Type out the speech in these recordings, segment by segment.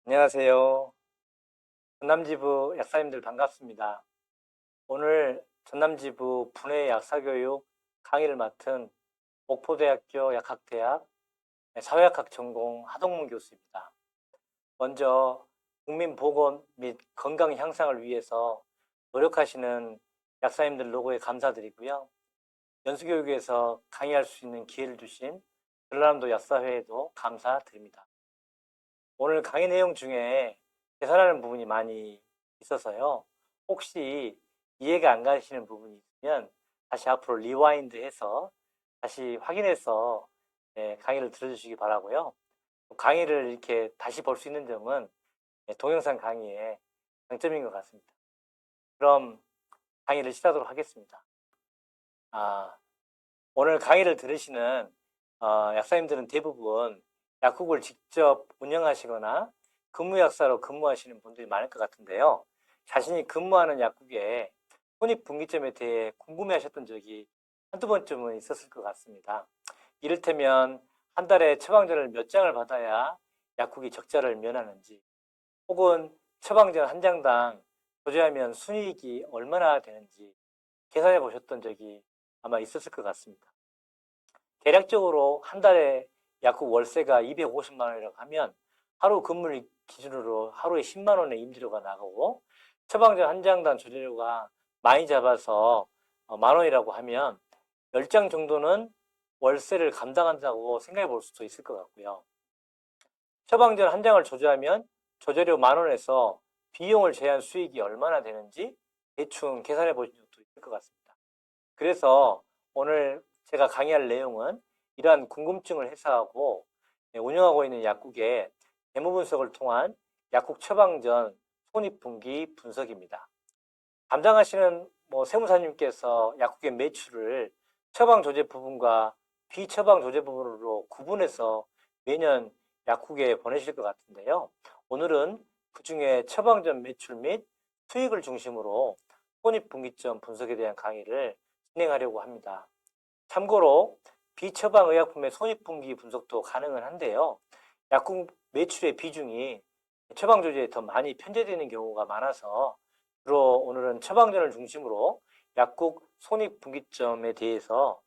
안녕하세요. 전남지부 약사님들 반갑습니다. 오늘 전남지부 분해 약사교육 강의를 맡은 목포대학교 약학대학 사회학학 전공 하동문 교수입니다. 먼저 국민보건 및 건강 향상을 위해서 노력하시는 약사님들 노고에 감사드리고요. 연수교육에서 강의할 수 있는 기회를 주신 전라남도 약사회에도 감사드립니다. 오늘 강의 내용 중에 계산하는 부분이 많이 있어서요. 혹시 이해가 안 가시는 부분이 있으면 다시 앞으로 리와인드 해서 다시 확인해서 강의를 들어주시기 바라고요. 강의를 이렇게 다시 볼 수 있는 점은 동영상 강의의 장점인 것 같습니다. 그럼 강의를 시작하도록 하겠습니다. 오늘 강의를 들으시는 약사님들은 대부분 약국을 직접 운영하시거나 근무약사로 근무하시는 분들이 많을 것 같은데요. 자신이 근무하는 약국의 손익분기점에 대해 궁금해하셨던 적이 한두 번쯤은 있었을 것 같습니다. 이를테면 한 달에 처방전을 몇 장을 받아야 약국이 적자를 면하는지, 혹은 처방전 한 장당 조제하면 순이익이 얼마나 되는지 계산해 보셨던 적이 아마 있었을 것 같습니다. 대략적으로 한 달에 약국 월세가 250만 원이라고 하면 하루 근무를 기준으로 하루에 10만 원의 임대료가 나가고, 처방전 한 장당 조제료가 많이 잡아서 만 원이라고 하면 10장 정도는 월세를 감당한다고 생각해 볼 수도 있을 것 같고요. 처방전 한 장을 조제하면 조제료 만 원에서 비용을 제한 수익이 얼마나 되는지 대충 계산해 보신 적도 있을 것 같습니다. 그래서 오늘 제가 강의할 내용은 이러한 궁금증을 해소하고 운영하고 있는 약국의 재무 분석을 통한 약국 처방전 손익분기 분석입니다. 담당하시는 세무사님께서 약국의 매출을 처방 조제 부분과 비처방 조제 부분으로 구분해서 매년 약국에 보내실 것 같은데요. 오늘은 그중에 처방전 매출 및 수익을 중심으로 손익분기점 분석에 대한 강의를 진행하려고 합니다. 참고로 비처방 의약품의 손익분기 분석도 가능은 한데요. 약국 매출의 비중이 처방 조제에 더 많이 편제되는 경우가 많아서 주로 오늘은 처방전을 중심으로 약국 손익분기점에 대해서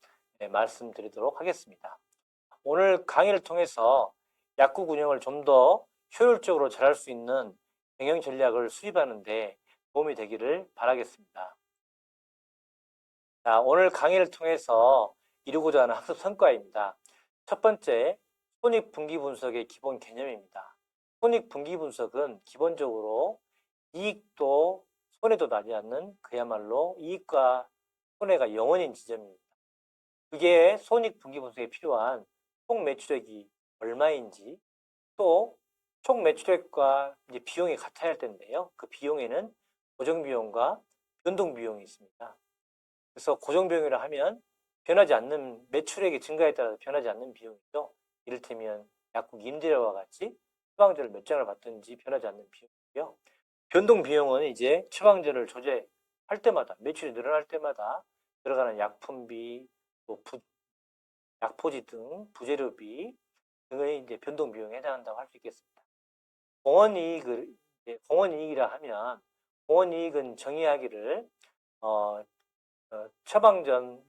말씀드리도록 하겠습니다. 오늘 강의를 통해서 약국 운영을 좀 더 효율적으로 잘할 수 있는 경영 전략을 수립하는 데 도움이 되기를 바라겠습니다. 자, 오늘 강의를 통해서 이루고자 하는 학습 성과입니다. 첫 번째, 손익분기 분석의 기본 개념입니다. 손익분기 분석은 기본적으로 이익도 손해도 나지 않는 그야말로 이익과 손해가 영원인 지점입니다. 그게 손익분기 분석에 필요한 총 매출액이 얼마인지, 또 총 매출액과 이제 비용이 같아야 할 텐데요. 그 비용에는 고정비용과 변동비용이 있습니다. 그래서 고정비용이라 하면 변하지 않는 매출액의 증가에 따라서 변하지 않는 비용이죠. 이를테면 약국 임대료와 같이 처방전을 몇 장을 받든지 변하지 않는 비용이고요. 변동 비용은 이제 처방전을 조제할 때마다 매출이 늘어날 때마다 들어가는 약품비, 또 약포지 등 부재료비 등의 이제 변동 비용에 해당한다고 할 수 있겠습니다. 공원이익이라 하면 공원이익은 정의하기를 어, 처방전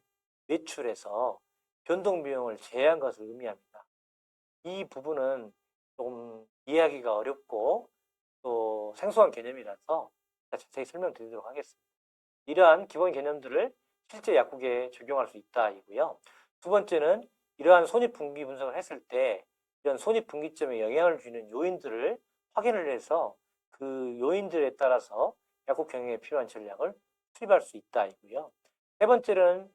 매출에서 변동 비용을 제외한 것을 의미합니다. 이 부분은 조금 이해하기가 어렵고 또 생소한 개념이라서 자세히 설명드리도록 하겠습니다. 이러한 기본 개념들을 실제 약국에 적용할 수 있다이고요. 두 번째는 이러한 손익분기 분석을 했을 때 이런 손익분기점에 영향을 주는 요인들을 확인을 해서 그 요인들에 따라서 약국 경영에 필요한 전략을 수립할 수 있다이고요. 세 번째는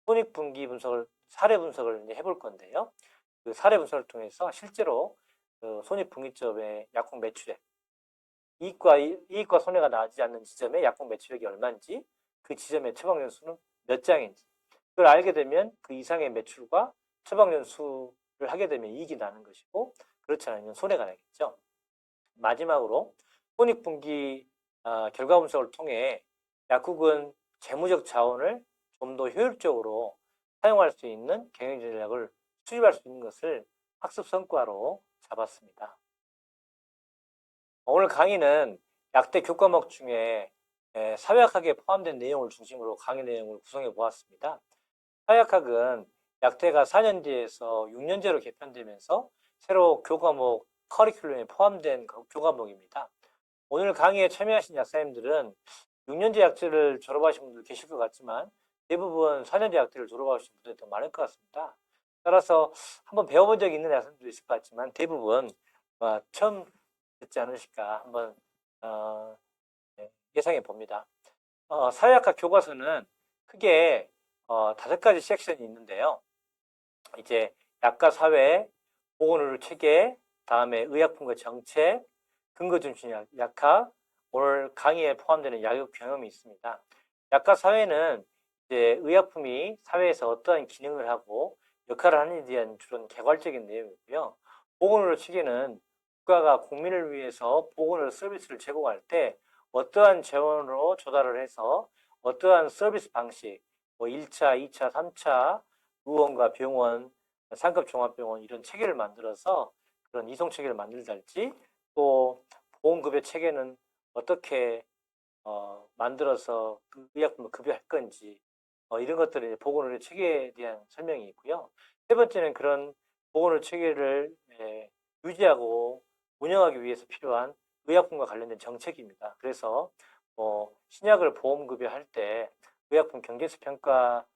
손익분기 분석을 사례 분석을 이제 해볼 건데요. 그 사례 분석을 통해서 실제로 그 손익분기점의 약국 매출액, 이익과 손해가 나지 않는 지점의 약국 매출액이 얼마인지, 그 지점의 처방전 수는 몇 장인지, 그걸 알게 되면 그 이상의 매출과 처방전 수를 하게 되면 이익이 나는 것이고, 그렇지 않으면 손해가 나겠죠. 마지막으로 손익분기 결과 분석을 통해 약국은 재무적 자원을 좀 더 효율적으로 사용할 수 있는 경영 전략을 수립할 수 있는 것을 학습 성과로 잡았습니다. 오늘 강의는 약대 교과목 중에 사회학학에 포함된 내용을 중심으로 강의 내용을 구성해 보았습니다. 사회학학은 약대가 4년제에서 6년제로 개편되면서 새로 교과목 커리큘럼에 포함된 교과목입니다. 오늘 강의에 참여하신 약사님들은 6년제 약제를 졸업하신 분들 계실 것 같지만 대부분 4년제 약제를 졸업하신 분들이 더 많을 것 같습니다. 따라서 한번 배워본 적이 있는 약사님도 있을 것 같지만 대부분 처음 듣지 않으실까 한번 어, 예상해 봅니다. 사회학학 교과서는 크게 5가지 섹션이 있는데요. 이제 약과 사회, 보건의료 체계, 다음에 의약품과 정책, 근거중심 약학, 오늘 강의에 포함되는 약육 경험이 있습니다. 약과 사회는 이제 의약품이 사회에서 어떠한 기능을 하고 역할을 하는지에 대한 주로 개괄적인 내용이고요. 보건의료 체계는 국가가 국민을 위해서 보건의료 서비스를 제공할 때 어떠한 재원으로 조달을 해서 어떠한 서비스 방식, 뭐 1차, 2차, 3차, 의원과 병원, 상급 종합병원 이런 체계를 만들어서 그런 이송 체계를 만들달지 또 보험급여 체계는 어떻게 만들어서 그 의약품을 급여할 건지 이런 것들을 보건의료 체계에 대한 설명이 있고요. 세 번째는 그런 보건의료 체계를 유지하고 운영하기 위해서 필요한 의약품과 관련된 정책입니다. 그래서 신약을 보험급여할 때 의약품 경제수 평가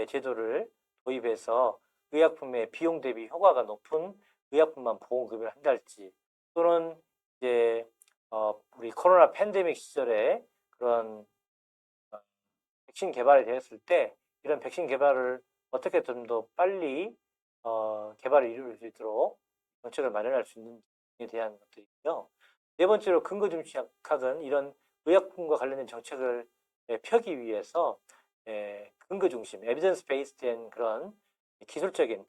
제도를 도입해서 의약품의 비용 대비 효과가 높은 의약품만 보험급여를 한달지 또는 이제 우리 코로나 팬데믹 시절에 그런 백신 개발이 되었을 때 이런 백신 개발을 어떻게 좀 더 빨리 개발을 이룰 수 있도록 정책을 마련할 수 있는지에 대한 것들이고요. 네 번째로 근거중심학은 이런 의약품과 관련된 정책을 펴기 위해서 근거중심, 에비던스 베이스된 그런 기술적인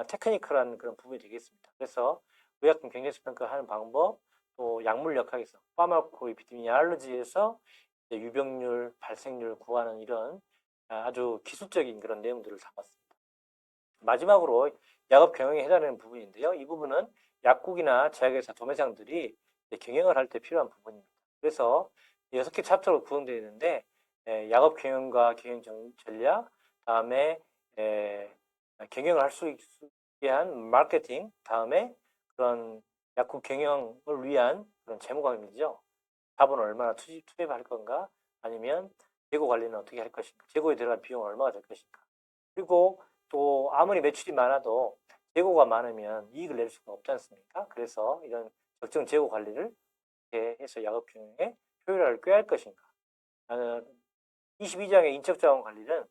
테크니컬한 그런 부분이 되겠습니다. 그래서 의약품 경제수 평가하는 방법, 또 약물 역학에서 파마코에피데미올로지에서 유병률, 발생률 구하는 이런 아주 기술적인 그런 내용들을 담았습니다. 마지막으로 약업 경영에 해당하는 부분인데요. 이 부분은 약국이나 제약회사, 도매상들이 경영을 할 때 필요한 부분입니다. 그래서 6개 챕터로 구성되어 있는데 약업 경영과 경영 전략, 다음에 경영을 할 수 있게 한 마케팅, 다음에 그런 약국 경영을 위한 그런 재무관리죠. 자본을 얼마나 투입할 건가? 아니면 재고 관리는 어떻게 할 것인가? 재고에 들어갈 비용은 얼마가 될 것인가? 그리고 또 아무리 매출이 많아도 재고가 많으면 이익을 낼 수가 없지 않습니까? 그래서 이런 적정 재고 관리를 어떻게 해서 약업 경영의 효율화를 꾀할 것인가? 22장의 인적자원 관리는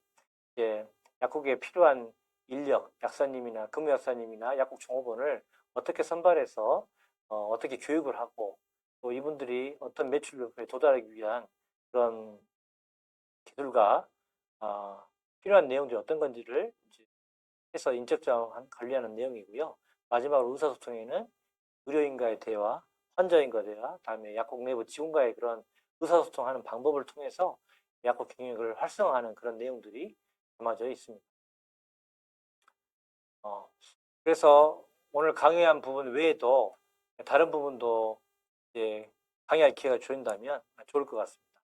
이제 약국에 필요한 인력, 약사님이나 근무약사님이나 약국 종업원을 어떻게 선발해서 어떻게 교육을 하고 또 이분들이 어떤 매출에 도달하기 위한 그런 기술과 필요한 내용들이 어떤 건지를 이제 해서 인적자원 관리하는 내용이고요. 마지막으로 의사소통에는 의료인과의 대화, 환자인과의 대화, 다음에 약국 내부 직원과의 그런 의사소통하는 방법을 통해서 약국 경영을 활성화하는 그런 내용들이 담아져 있습니다. 그래서 오늘 강의한 부분 외에도 다른 부분도 이제 강의할 기회가 주어진다면 좋을 것 같습니다.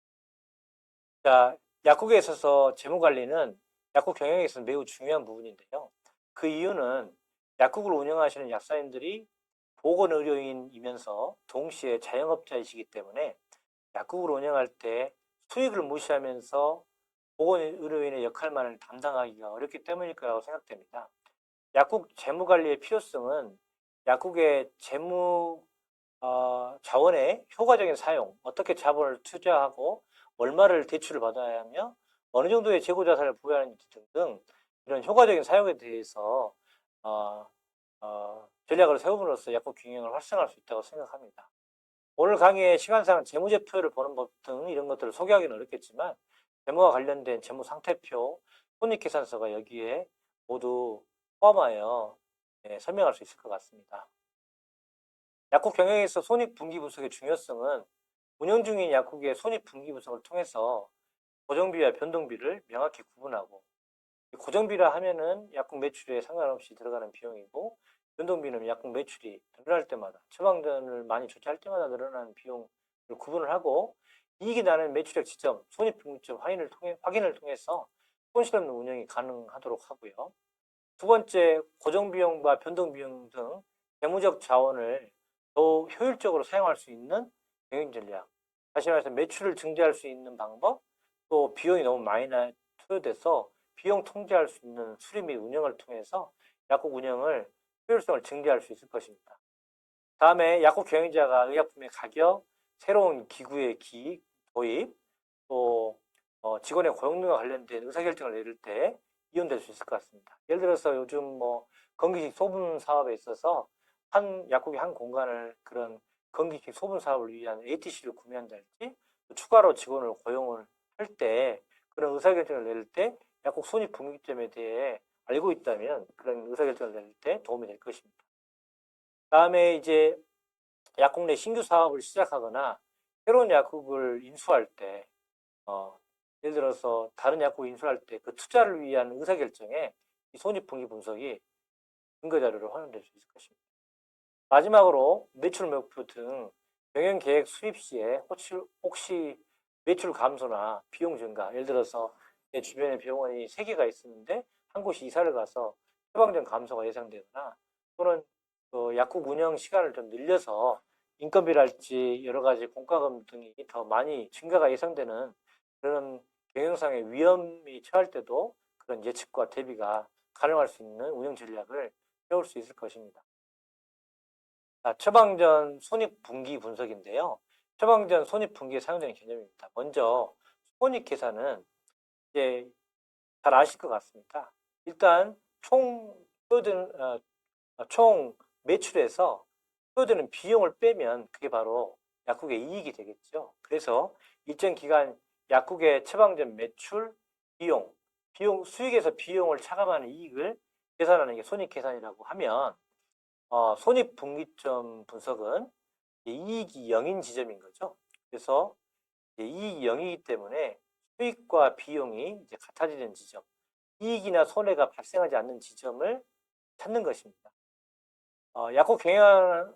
자, 약국에 있어서 재무관리는 약국 경영에 있어서 매우 중요한 부분인데요. 그 이유는 약국을 운영하시는 약사님들이 보건의료인이면서 동시에 자영업자이시기 때문에 약국을 운영할 때 수익을 무시하면서 보건의료인의 역할만을 담당하기가 어렵기 때문일 거라고 생각됩니다. 약국 재무관리의 필요성은 약국의 재무 자원의 효과적인 사용, 어떻게 자본을 투자하고 얼마를 대출을 받아야 하며 어느 정도의 재고 자산을 부여하는지 등등 이런 효과적인 사용에 대해서 전략을 세움으로써 약국 경영을 활성화할 수 있다고 생각합니다. 오늘 강의의 시간상 재무제표를 보는 법 등 이런 것들을 소개하기는 어렵겠지만 재무와 관련된 재무 상태표, 손익계산서가 여기에 모두 포함하여 설명할 수 있을 것 같습니다. 약국 경영에서 손익분기분석의 중요성은 운영 중인 약국의 손익분기분석을 통해서 고정비와 변동비를 명확히 구분하고 고정비라 하면은 약국 매출에 상관없이 들어가는 비용이고 변동비는 약국 매출이 늘어날 때마다 처방전을 많이 조치할 때마다 늘어나는 비용을 구분을 하고 이익이 나는 매출액 지점, 손익분기점 확인을 통해서 손실 없는 운영이 가능하도록 하고요. 두 번째, 고정비용과 변동비용 등 재무적 자원을 더 효율적으로 사용할 수 있는 경영 전략. 다시 말해서 매출을 증대할 수 있는 방법, 또 비용이 너무 많이 투여돼서 비용 통제할 수 있는 수리 및 운영을 통해서 약국 운영을 효율성을 증대할 수 있을 것입니다. 다음에 약국 경영자가 의약품의 가격, 새로운 기구의 도입, 또 직원의 고용 등과 관련된 의사결정을 내릴 때 이용될 수 있을 것 같습니다. 예를 들어서 요즘 건기식 소분 사업에 있어서 한 약국의 한 공간을 그런 건기식 소분 사업을 위한 ATC를 구매한달지 추가로 직원을 고용을 할 때 그런 의사결정을 내릴 때 약국 손익분기점에 대해 알고 있다면 그런 의사결정을 내릴 때 도움이 될 것입니다. 다음에 이제 약국 내 신규 사업을 시작하거나 새로운 약국을 인수할 때 예를 들어서 다른 약국 인수할 때 그 투자를 위한 의사결정에 이 손익분기 분석이 근거자료로 활용될 수 있을 것입니다. 마지막으로 매출 목표 등 경영계획 수립 시에 혹시 매출 감소나 비용 증가, 예를 들어서 내 주변에 병원이 3개가 있었는데 한 곳이 이사를 가서 처방전 감소가 예상되거나 또는 약국 운영 시간을 좀 늘려서 인건비랄지 여러 가지 공과금 등이 더 많이 증가가 예상되는 그런 경영상의 위험이 처할 때도 그런 예측과 대비가 가능할 수 있는 운영 전략을 세울 수 있을 것입니다. 처방전 손익분기 분석인데요. 처방전 손익분기에 사용되는 개념입니다. 먼저 손익계산은 이제 잘 아실 것 같습니다. 일단 총 매출에서 소요되는 비용을 빼면 그게 바로 약국의 이익이 되겠죠. 그래서 일정 기간 약국의 처방전 매출, 수익에서 비용을 차감하는 이익을 계산하는 게 손익계산이라고 하면 손익분기점 분석은 이익이 0인 지점인 거죠. 그래서 이익이 0이기 때문에 수익과 비용이 이제 같아지는 지점, 이익이나 손해가 발생하지 않는 지점을 찾는 것입니다. 약국 경영,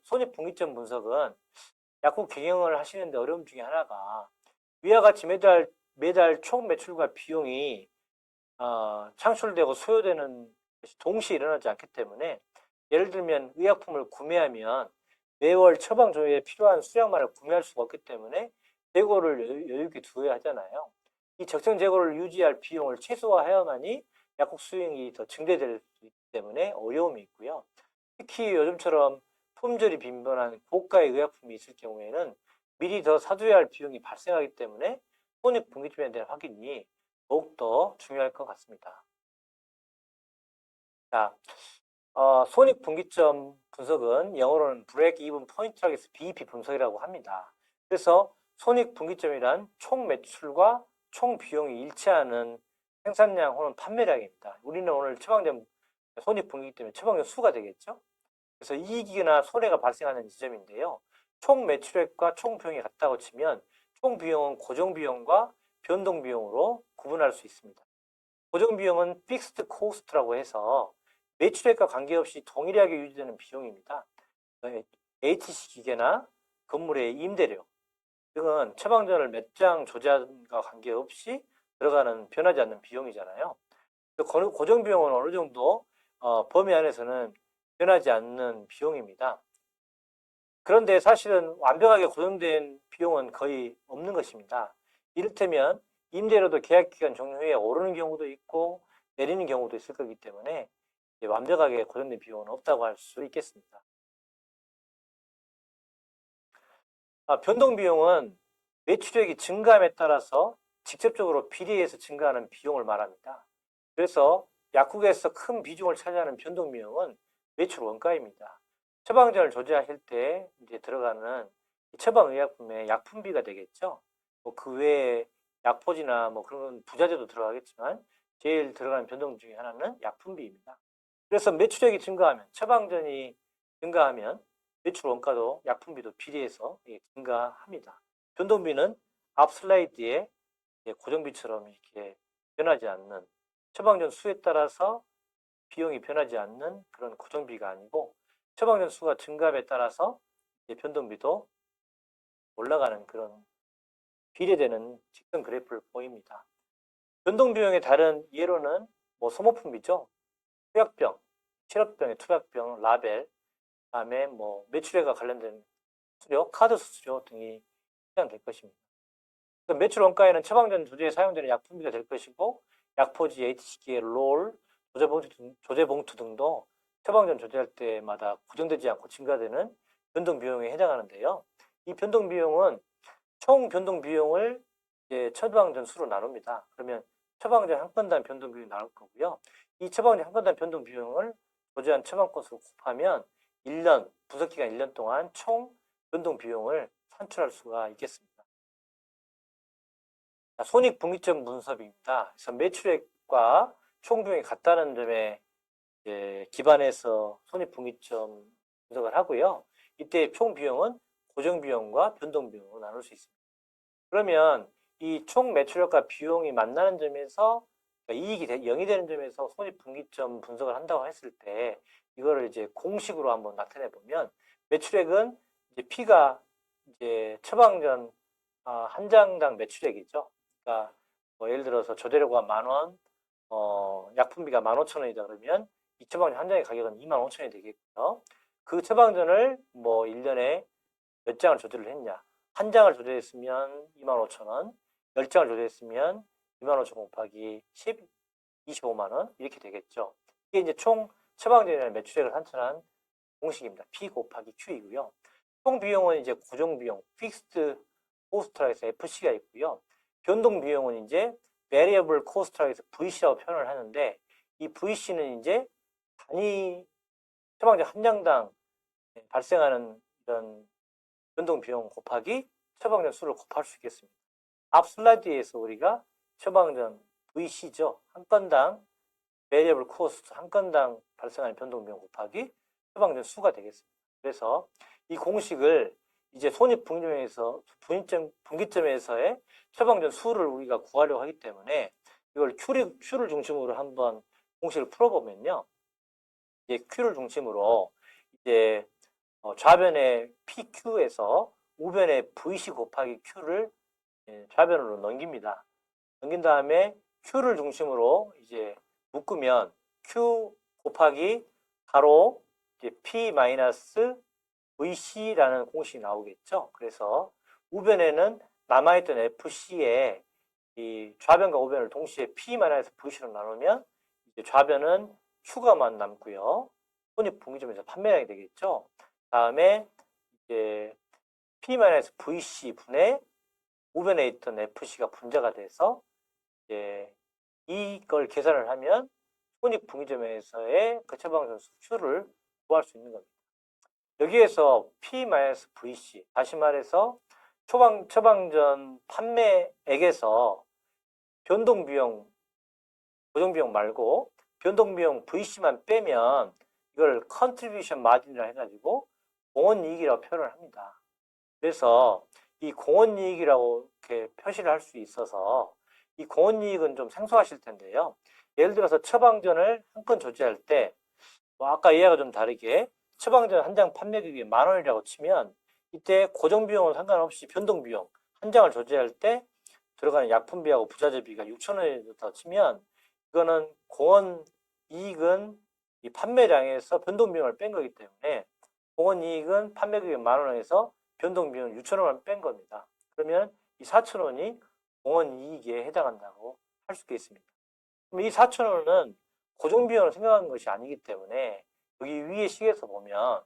손익분기점 분석은 약국 경영을 하시는데 어려움 중에 하나가 위와 같이 매달 총 매출과 비용이 창출되고 소요되는 것이 동시에 일어나지 않기 때문에 예를 들면 의약품을 구매하면 매월 처방 조회에 필요한 수량만을 구매할 수가 없기 때문에 재고를 여유 있게 두어야 하잖아요. 이 적정 재고를 유지할 비용을 최소화해야만이 약국 수익이 더 증대될 수 있기 때문에 어려움이 있고요. 특히 요즘처럼 품절이 빈번한 고가의 의약품이 있을 경우에는 미리 더 사둬야 할 비용이 발생하기 때문에 손익분기점에 대한 확인이 더욱더 중요할 것 같습니다. 자, 손익분기점 분석은 영어로는 Break Even Point라고 해서 BEP 분석이라고 합니다. 그래서 손익분기점이란 총 매출과 총 비용이 일치하는 생산량 혹은 판매량입니다. 우리는 오늘 처방전 손익분기점의 처방전 수가 되겠죠. 그래서 이익이나 손해가 발생하는 지점인데요. 총 매출액과 총 비용이 같다고 치면 총 비용은 고정 비용과 변동 비용으로 구분할 수 있습니다. 고정 비용은 픽스드 코스트라고 해서 매출액과 관계없이 동일하게 유지되는 비용입니다. ATC 기계나 건물의 임대료 등은 처방전을 몇 장 조제함과 관계없이 들어가는 변하지 않는 비용이잖아요. 고정 비용은 어느 정도 범위 안에서는 변하지 않는 비용입니다. 그런데 사실은 완벽하게 고정된 비용은 거의 없는 것입니다. 이를테면 임대료도 계약기간 종료 후에 오르는 경우도 있고 내리는 경우도 있을 거기 때문에 완벽하게 고정된 비용은 없다고 할 수 있겠습니다. 변동 비용은 매출액이 증가함에 따라서 직접적으로 비례해서 증가하는 비용을 말합니다. 그래서 약국에서 큰 비중을 차지하는 변동 비용은 매출 원가입니다. 처방전을 조제하실 때 이제 들어가는 처방의약품의 약품비가 되겠죠. 그 외에 약포지나 그런 부자재도 들어가겠지만 제일 들어가는 변동 중에 하나는 약품비입니다. 그래서 매출액이 증가하면 처방전이 증가하면 매출 원가도 약품비도 비례해서 증가합니다. 변동비는 앞 슬라이드에 고정비처럼 이렇게 변하지 않는 처방전 수에 따라서 비용이 변하지 않는 그런 고정비가 아니고 처방전 수가 증가함에 따라서 이제 변동비도 올라가는 그런 비례되는 직선 그래프를 보입니다. 변동 비용의 다른 예로는 뭐 소모품이죠. 투약병, 실업병의 투약병, 라벨, 그다음에 뭐 매출액과 관련된 수수료, 카드 수수료 등이 해당될 것입니다. 매출 원가에는 처방전 조제에 사용되는 약품비가 될 것이고 약포지, HC기의 롤, 조제봉투 등도 처방전 조제할 때마다 고정되지 않고 증가되는 변동 비용에 해당하는데요. 이 변동 비용은 총 변동 비용을 이제 처방전 수로 나눕니다. 그러면 처방전 한 건당 변동 비용이 나올 거고요. 이 처방전 한 건당 변동 비용을 조제한 처방권 수로 곱하면 1년, 분석기간 1년 동안 총 변동 비용을 산출할 수가 있겠습니다. 손익분기점 분석입니다. 그래서 매출액과 총 비용이 같다는 점에 기반해서 손익분기점 분석을 하고요. 이때 총 비용은 고정 비용과 변동 비용으로 나눌 수 있습니다. 그러면 이 총 매출액과 비용이 만나는 점에서 그러니까 이익이 0이 되는 점에서 손익분기점 분석을 한다고 했을 때 이거를 이제 공식으로 한번 나타내 보면 매출액은 이제 P가 이제 처방전 한 장당 매출액이죠. 그러니까 뭐 예를 들어서 조제료가 10,000원, 약품비가 15,000원이다 그러면 이 처방전 한 장의 가격은 25,000원이 되겠고요. 그 처방전을 뭐 1년에 몇 장을 조제를 했냐? 한 장을 조제했으면 25,000원, 10장을 조제했으면 25,000원 곱하기 10, 25만원 이렇게 되겠죠. 이게 이제 총 처방전이라는 매출액을 산출한 공식입니다. P 곱하기 Q이고요. 총 비용은 이제 고정 비용, 픽스드 코스트라 해서 FC가 있고요. 변동 비용은 이제 variable cost라 해서 VC라고 표현을 하는데 이 VC는 이제 단위 처방전 한 장당 발생하는 이런 변동 비용 곱하기 처방전 수를 곱할 수 있겠습니다. 앞 슬라이드에서 우리가 처방전 VC죠. 한 건당 variable cost, 한 건당 발생하는 변동 비용 곱하기 처방전 수가 되겠습니다. 그래서 이 공식을 이제 분기점에서의 처방전 수를 우리가 구하려고 하기 때문에 이걸 Q를 중심으로 한번 공식을 풀어보면요. 이제 Q를 중심으로 이제 좌변의 PQ에서 우변의 VC 곱하기 Q를 좌변으로 넘깁니다. 넘긴 다음에 Q를 중심으로 이제 묶으면 Q 곱하기 가로 이제 P 마이너스 VC라는 공식이 나오겠죠. 그래서 우변에는 남아있던 FC에 이 좌변과 우변을 동시에 P 마이너스 VC로 나누면 이제 좌변은 Q가만 남고요. 손익분기점에서 판매량이 되겠죠. 다음에 이제 P 마이너스 VC 분의 우변에 있던 FC가 분자가 돼서 이제 이걸 계산을 하면 손익분기점에서의 그 처방전 수출을 구할 수 있는 겁니다. 여기에서 P-VC, 다시 말해서 처방전 판매액에서 변동비용, 고정비용 말고 변동비용 VC만 빼면 이걸 컨트리뷰션 마진이라 해가지고 공원이익이라고 표현을 합니다. 그래서 이 공원이익이라고 이렇게 표시를 할 수 있어서 이 공원이익은 좀 생소하실 텐데요. 예를 들어서 처방전을 한 건 조제할 때 뭐 아까 이해가 좀 다르게 처방전 한 장 판매금이 10,000원이라고 치면 이때 고정비용은 상관없이 변동비용 한 장을 조제할 때 들어가는 약품비하고 부자재비가 6,000원이라고 치면 이거는 공원이익은 이 판매량에서 변동비용을 뺀 거기 때문에 공원이익은 판매금이 10,000원에서 변동비용 6,000원을 뺀 겁니다. 그러면 이 4,000원이 공원이익에 해당한다고 할 수 있겠습니다. 그럼 이 4,000원은 고정비용을 생각하는 것이 아니기 때문에 여기 위에 식에서 보면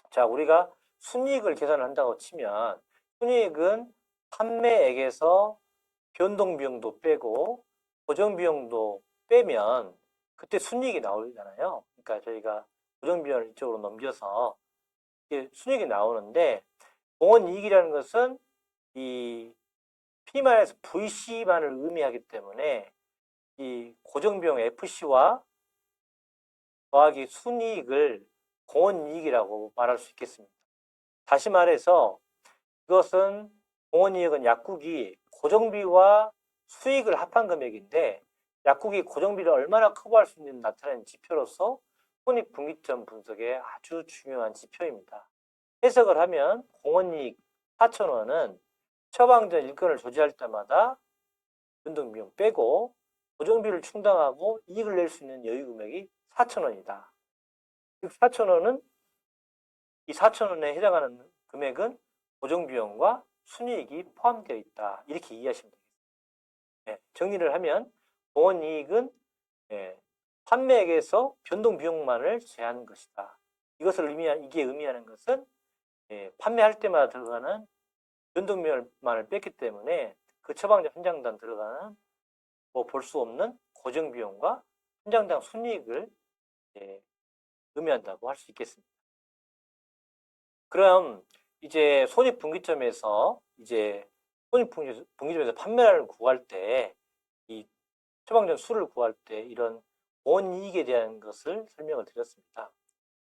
자 우리가 순이익을 계산을 한다고 치면 순이익은 판매액에서 변동비용도 빼고 고정비용도 빼면 그때 순이익이 나오잖아요. 그러니까 저희가 고정비용을 이쪽으로 넘겨서 이게 순이익이 나오는데 공원이익이라는 것은 이 P-VC만을 의미하기 때문에 이 고정비용 FC와 더하기 순이익을 공원이익이라고 말할 수 있겠습니다. 다시 말해서 이것은 공원이익은 약국이 고정비와 수익을 합한 금액인데 약국이 고정비를 얼마나 커버할 수 있는지 나타내는 지표로서 손익분기점 분석의 아주 중요한 지표입니다. 해석을 하면 공원이익 4,000원은 처방전 일건을 조제할 때마다 변동비용 빼고 고정비를 충당하고 이익을 낼 수 있는 여유 금액이 4,000원이다. 즉 4,000원은 이 4,000원에 해당하는 금액은 고정비용과 순이익이 포함되어 있다. 이렇게 이해하시면 되겠습니다. 네, 정리를 하면 공원이익은 판매액에서 변동비용만을 제한 것이다. 이게 의미하는 것은 판매할 때마다 들어가는 변동비용만을 뺐기 때문에 그 처방전 한 장당 들어가는 볼 수 없는 고정비용과 한 장당 순이익을 의미한다고 할 수 있겠습니다. 그럼 이제 손익분기점에서 판매를 구할 때 이 처방전 수를 구할 때 이런 원이익에 대한 것을 설명을 드렸습니다.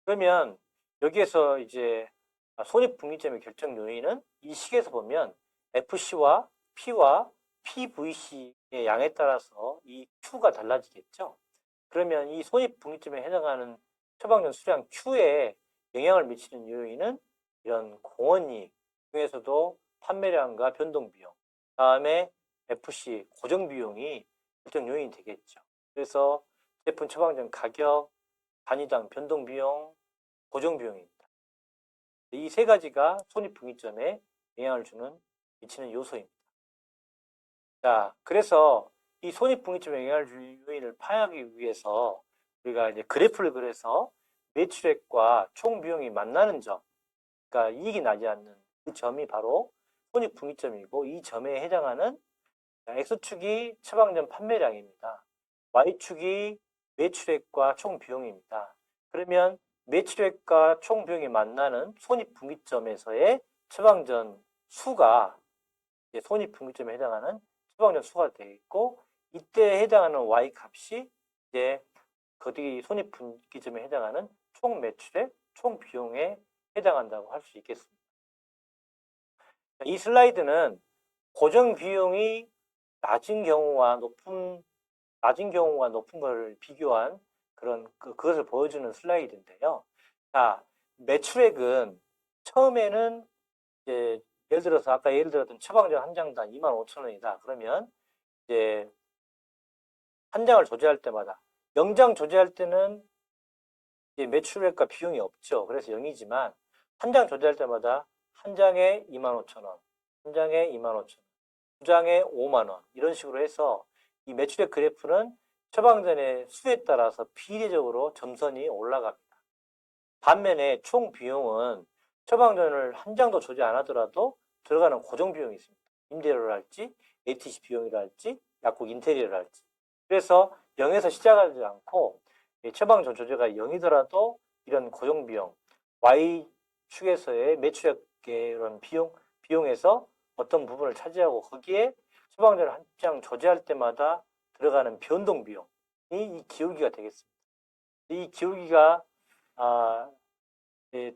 그러면 여기에서 이제 손익분기점의 결정 요인은 이 식에서 보면 FC와 P와 PVC의 양에 따라서 이 Q가 달라지겠죠. 그러면 이 손익분기점에 해당하는 처방전 수량 Q에 영향을 미치는 요인은 이런 공원이익 중에서도 판매량과 변동비용, 다음에 FC 고정비용이 결정 요인이 되겠죠. 그래서 제품 처방전 가격, 단위당 변동비용, 고정비용입니다. 이 세 가지가 손익분기점에 영향을 미치는 요소입니다. 자, 그래서 이 손익분기점에 영향을 주는 요인을 파악하기 위해서 우리가 이제 그래프를 그려서 매출액과 총 비용이 만나는 점, 그러니까 이익이 나지 않는 그 점이 바로 손익분기점이고 이 점에 해당하는 X축이 처방전 판매량입니다. Y축이 매출액과 총 비용입니다. 그러면 매출액과 총 비용이 만나는 손익분기점에서의 처방전 수가 손익분기점에 해당하는 처방전 수가 되겠고 이때 해당하는 Y 값이 이제 거기 손익분기점에 해당하는 총 매출액, 총 비용에 해당한다고 할 수 있겠습니다. 이 슬라이드는 고정 비용이 낮은 경우와 높은 것을 비교한 그것을 보여주는 슬라이드인데요. 자, 매출액은 처음에는 이제 예를 들어서 아까 예를 들었던 처방전 한 장당 25,000원이다. 그러면 이제 한 장을 조제할 때마다 0장 조제할 때는 이제 매출액과 비용이 없죠. 그래서 0이지만 한 장 조제할 때마다 한 장에 25,000원, 한 장에 25,000원, 두 장에 5만 원 이런 식으로 해서 이 매출액 그래프는 처방전의 수에 따라서 비례적으로 점선이 올라갑니다. 반면에 총 비용은 처방전을 한 장도 조제 안 하더라도 들어가는 고정 비용이 있습니다. 임대료랄지, ATC 비용이랄지, 약국 인테리어랄지. 그래서 0에서 시작하지 않고 처방전 조제가 0이더라도 이런 고정 비용, Y축에서의 매출액의 이런 비용에서 어떤 부분을 차지하고 거기에 처방전을 한 장 조제할 때마다 들어가는 변동 비용이 이 기울기가 되겠습니다. 이 기울기가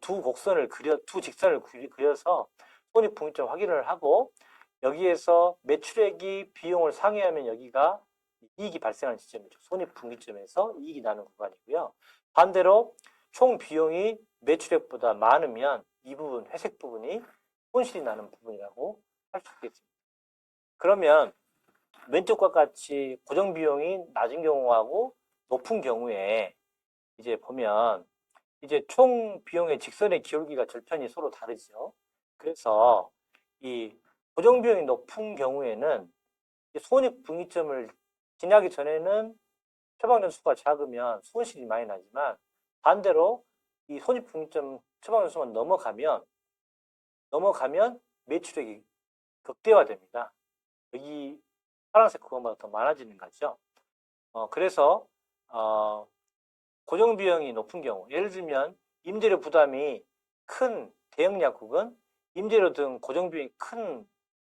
두 직선을 그려서 손익분기점 확인을 하고 여기에서 매출액이 비용을 상회하면 여기가 이익이 발생하는 지점이죠. 손익분기점에서 이익이 나는 구간이고요. 반대로 총 비용이 매출액보다 많으면 이 부분, 회색 부분이 손실이 나는 부분이라고 할 수 있겠습니다. 그러면 왼쪽과 같이 고정 비용이 낮은 경우하고 높은 경우에 이제 보면 이제 총 비용의 직선의 기울기가 절편이 서로 다르죠. 그래서 이 고정 비용이 높은 경우에는 손익분기점을 지나기 전에는 처방전 수가 작으면 손실이 많이 나지만 반대로 이 손익분기점 처방전 수만 넘어가면 매출액이 극대화됩니다. 여기 파란색 그것보다 더 많아지는 거죠. 그래서 고정 비용이 높은 경우, 예를 들면 임대료 부담이 큰 대형 약국은 임대료 등 고정 비용이 큰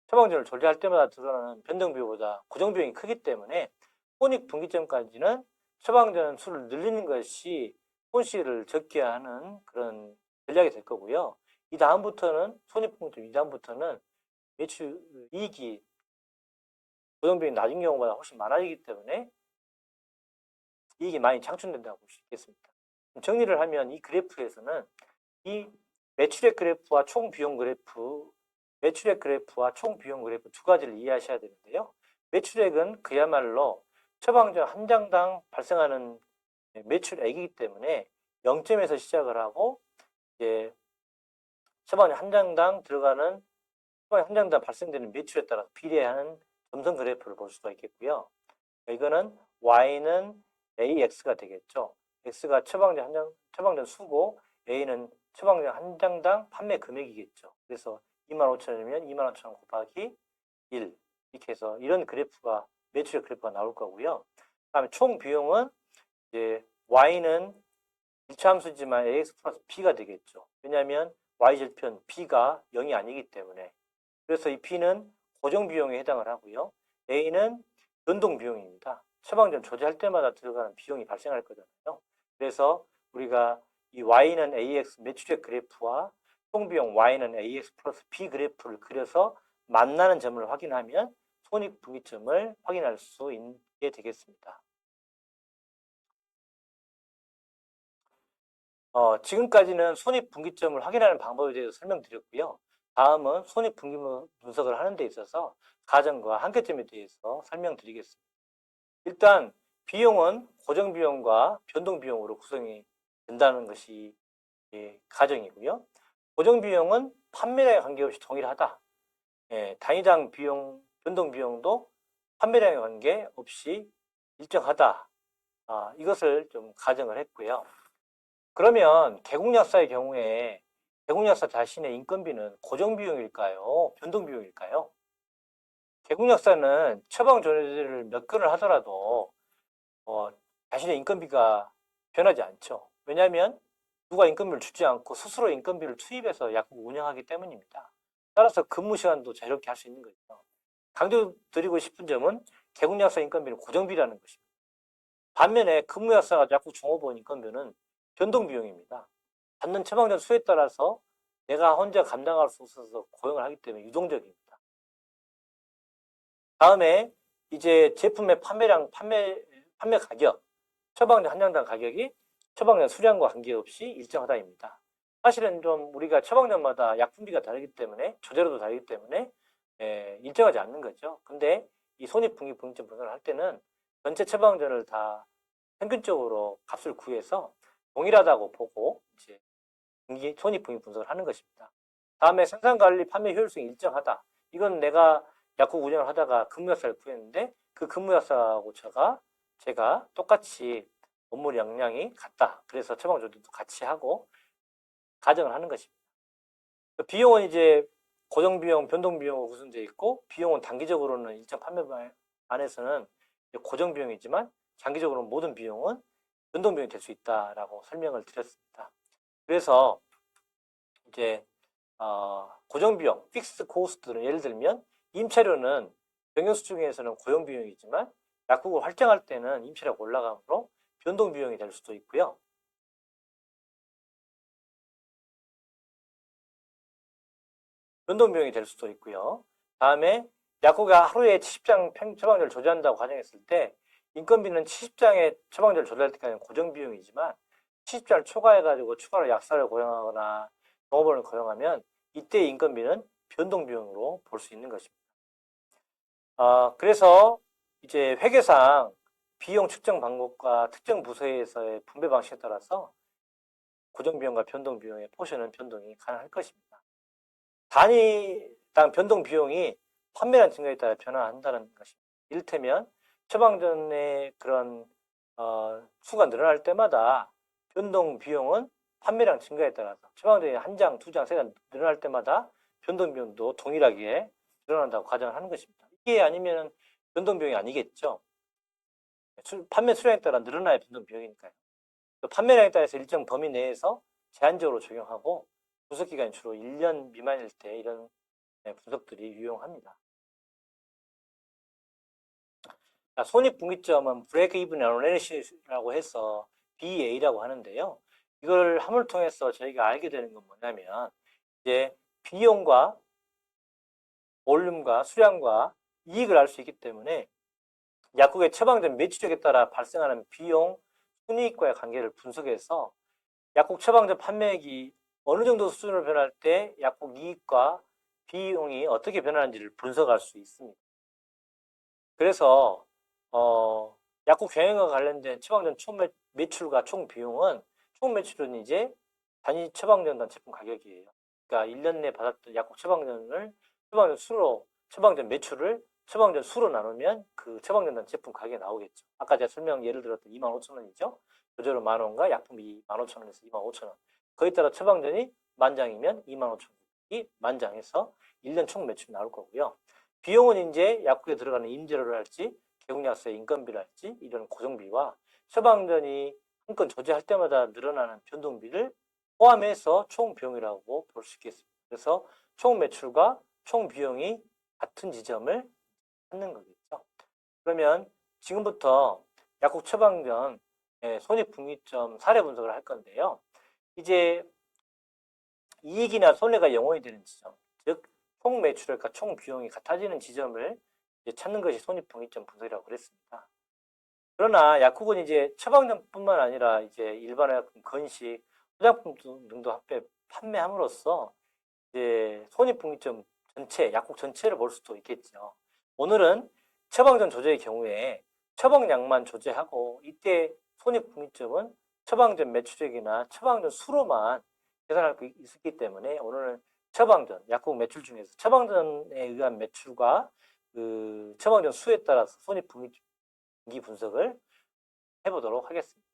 처방전을 조제할 때마다 들어가는 변동 비용보다 고정 비용이 크기 때문에 손익분기점까지는 처방전 수를 늘리는 것이 손실을 적게 하는 그런 전략이 될 거고요. 이 다음부터는 매출 이익이 고정 비용이 낮은 경우보다 훨씬 많아지기 때문에 이익이 많이 창출된다고 볼 수 있겠습니다. 정리를 하면 이 그래프에서는 이 매출액 그래프와 총 비용 그래프, 매출액 그래프와 총 비용 그래프 두 가지를 이해하셔야 되는데요. 매출액은 그야말로 처방전 한 장당 발생하는 매출액이기 때문에 0점에서 시작을 하고 이제 처방전 한 장당 들어가는 처방전 한 장당 발생되는 매출에 따라서 비례하는 점선 그래프를 볼 수가 있겠고요. 이거는 Y는 AX가 되겠죠. X가 처방전 수고 A는 처방전 한 장당 판매 금액이겠죠. 그래서 25,000원이면 25,000원 곱하기 1 이렇게 해서 이런 그래프가 매출의 그래프가 나올 거고요. 그다음에 총 비용은 이제 Y는 1차 함수지만 AX 플러스 B가 되겠죠. 왜냐하면 Y절편 B가 0이 아니기 때문에. 그래서 이 B는 고정 비용에 해당을 하고요. A는 변동 비용입니다. 처방전 조제할 때마다 들어가는 비용이 발생할 거잖아요. 그래서 우리가 이 Y는 AX 매출액 그래프와 총비용 Y는 AX 플러스 B 그래프를 그려서 만나는 점을 확인하면 손익분기점을 확인할 수 있게 되겠습니다. 지금까지는 손익분기점을 확인하는 방법에 대해서 설명드렸고요. 다음은 손익분기 분석을 하는 데 있어서 가정과 한계점에 대해서 설명드리겠습니다. 일단 비용은 고정비용과 변동비용으로 구성이 된다는 것이 가정이고요. 고정비용은 판매량에 관계없이 동일하다. 단위당 비용, 변동비용도 판매량에 관계없이 일정하다. 이것을 좀 가정을 했고요. 그러면 개국약사의 경우에 개국약사 자신의 인건비는 고정비용일까요? 변동비용일까요? 개국약사는 처방조제를 몇 건을 하더라도 자신의 인건비가 변하지 않죠. 왜냐하면 누가 인건비를 주지 않고 스스로 인건비를 투입해서 약국을 운영하기 때문입니다. 따라서 근무 시간도 자유롭게 할 수 있는 거죠. 강조드리고 싶은 점은 개국약사 인건비는 고정비라는 것입니다. 반면에 근무약사가 약국 종업원 인건비는 변동비용입니다. 받는 처방전 수에 따라서 내가 혼자 감당할 수 없어서 고용을 하기 때문에 유동적입니다. 다음에 이제 제품의 판매량, 판매 가격, 처방전 한 장당 가격이 처방전 수량과 관계없이 일정하다입니다. 사실은 좀 우리가 처방전마다 약품비가 다르기 때문에 조제료도 다르기 때문에 일정하지 않는 거죠. 근데 이 손익분기점 분석을 할 때는 전체 처방전을 다 평균적으로 값을 구해서 동일하다고 보고 이제 손익분기 분석을 하는 것입니다. 다음에 생산관리 판매 효율성이 일정하다. 이건 내가 약국 운영을 하다가 근무약사를 구했는데 그 근무약사하고 제가 똑같이 업무 역량이 같다. 그래서 처방 조제도 같이 하고 가정을 하는 것입니다. 비용은 이제 고정비용, 변동비용으로 구성되어 있고 비용은 단기적으로는 일정 판매 안에서는 고정비용이지만 장기적으로는 모든 비용은 변동비용이 될 수 있다라고 설명을 드렸습니다. 그래서 이제 고정비용, 픽스 코스트는 예를 들면 임차료는 병영수 중에서는 고용비용이지만 약국을 활성화할 때는 임차료가 올라가므로 변동비용이 될 수도 있고요. 변동비용이 될 수도 있고요. 다음에 약국이 하루에 70장 처방전을 조제한다고 가정했을 때 인건비는 70장의 처방전을 조제할 때까지는 고정비용이지만 70장을 초과해가지고 추가로 약사를 고용하거나 종업원을 고용하면 이때 인건비는 변동비용으로 볼 수 있는 것입니다. 그래서 이제 회계상 비용 측정 방법과 특정 부서에서의 분배 방식에 따라서 고정비용과 변동비용의 포션은 변동이 가능할 것입니다. 단위당 변동비용이 판매량 증가에 따라 변화한다는 것입니다. 이를테면 처방전의 그런 수가 늘어날 때마다 변동비용은 판매량 증가에 따라서 처방전이 한 장, 두 장, 세 장 늘어날 때마다 변동비용도 동일하게 늘어난다고 가정을 하는 것입니다. 이게 아니면 변동비용이 아니겠죠. 판매 수량에 따라 늘어나야 변동비용이니까요. 판매량에 따라서 일정 범위 내에서 제한적으로 적용하고 분석기간이 주로 1년 미만일 때 이런 분석들이 유용합니다. 손익분기점은 브레이크 이븐 어널리시스라고 해서 BA라고 하는데요. 이걸 함을 통해서 저희가 알게 되는 건 뭐냐면 이제 비용과 볼륨과 수량과 이익을 알 수 있기 때문에 약국의 처방전 매출액에 따라 발생하는 비용, 순이익과의 관계를 분석해서 약국 처방전 판매액이 어느 정도 수준으로 변할 때 약국 이익과 비용이 어떻게 변하는지를 분석할 수 있습니다. 그래서 약국 경영과 관련된 처방전 총 매출과 총 비용은 총 매출은 이제 단위 처방전당 제품 가격이에요. 그러니까 1년 내에 받았던 약국 처방전을 처방전 수로 처방전 매출을 처방전 수로 나누면 그 처방전당 제품 가격이 나오겠죠. 아까 제가 예를 들었던 25,000원이죠. 조제로 만원과 약품이 15,000원에서 25,000원. 거기에 따라 처방전이 만장이면 25,000원이 만장해서 1년 총 매출이 나올 거고요. 비용은 이제 약국에 들어가는 임대료를 할지 개국약소의 인건비를 할지 이런 고정비와 처방전이 한 건 조제할 때마다 늘어나는 변동비를 포함해서 총 비용이라고 볼 수 있겠습니다. 그래서 총 매출과 총 비용이 같은 지점을 찾는 거겠죠. 그러면 지금부터 약국 처방전 손익분기점 사례 분석을 할 건데요. 이제 이익이나 손해가 영원이 되는 지점, 즉 총 매출과 총 비용이 같아지는 지점을 찾는 것이 손익분기점 분석이라고 그랬습니다. 그러나 약국은 이제 처방전뿐만 아니라 이제 일반의약품, 건식, 화장품 등도 합해 판매함으로써 이제 손익분기점 전체, 약국 전체를 볼 수도 있겠죠. 오늘은 처방전 조제의 경우에 처방량만 조제하고 이때 손익분기점은 처방전 매출액이나 처방전 수로만 계산할 수 있었기 때문에 오늘은 처방전, 약국 매출 중에서 처방전에 의한 매출과 그 처방전 수에 따라서 손익분기 분석을 해보도록 하겠습니다.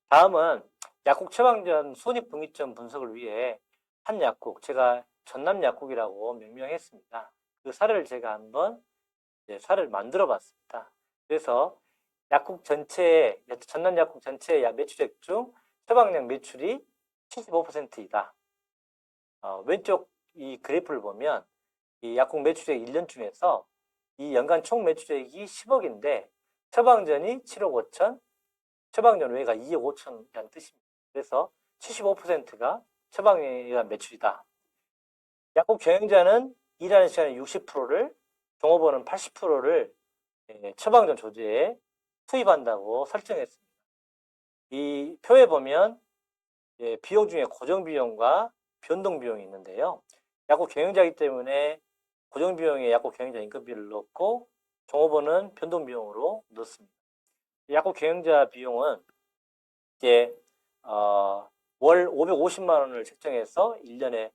다음은 약국 처방전 손익분기점 분석을 위해 한 약국, 제가 전남약국이라고 명명했습니다. 그 사례를 제가 한번 사례를 만들어 봤습니다. 그래서 약국 전체, 전남약국 전체 매출액 중 처방량 매출이 75%이다. 왼쪽 이 그래프를 보면 이 약국 매출액 1년 중에서 이 연간 총 매출액이 10억인데 처방전이 7억 5천, 처방전 외가 2억 5천이라는 뜻입니다. 그래서 75%가 처방에 의한 매출이다. 약국 경영자는 일하는 시간의 60%를, 종업원은 80%를 처방전 조제에 투입한다고 설정했습니다. 이 표에 보면 비용 중에 고정비용과 변동비용이 있는데요. 약국 경영자이기 때문에 고정비용에 약국 경영자 인건비를 넣고 종업원은 변동비용으로 넣습니다. 약국 경영자 비용은 이제 월 550만 원을 책정해서 1년에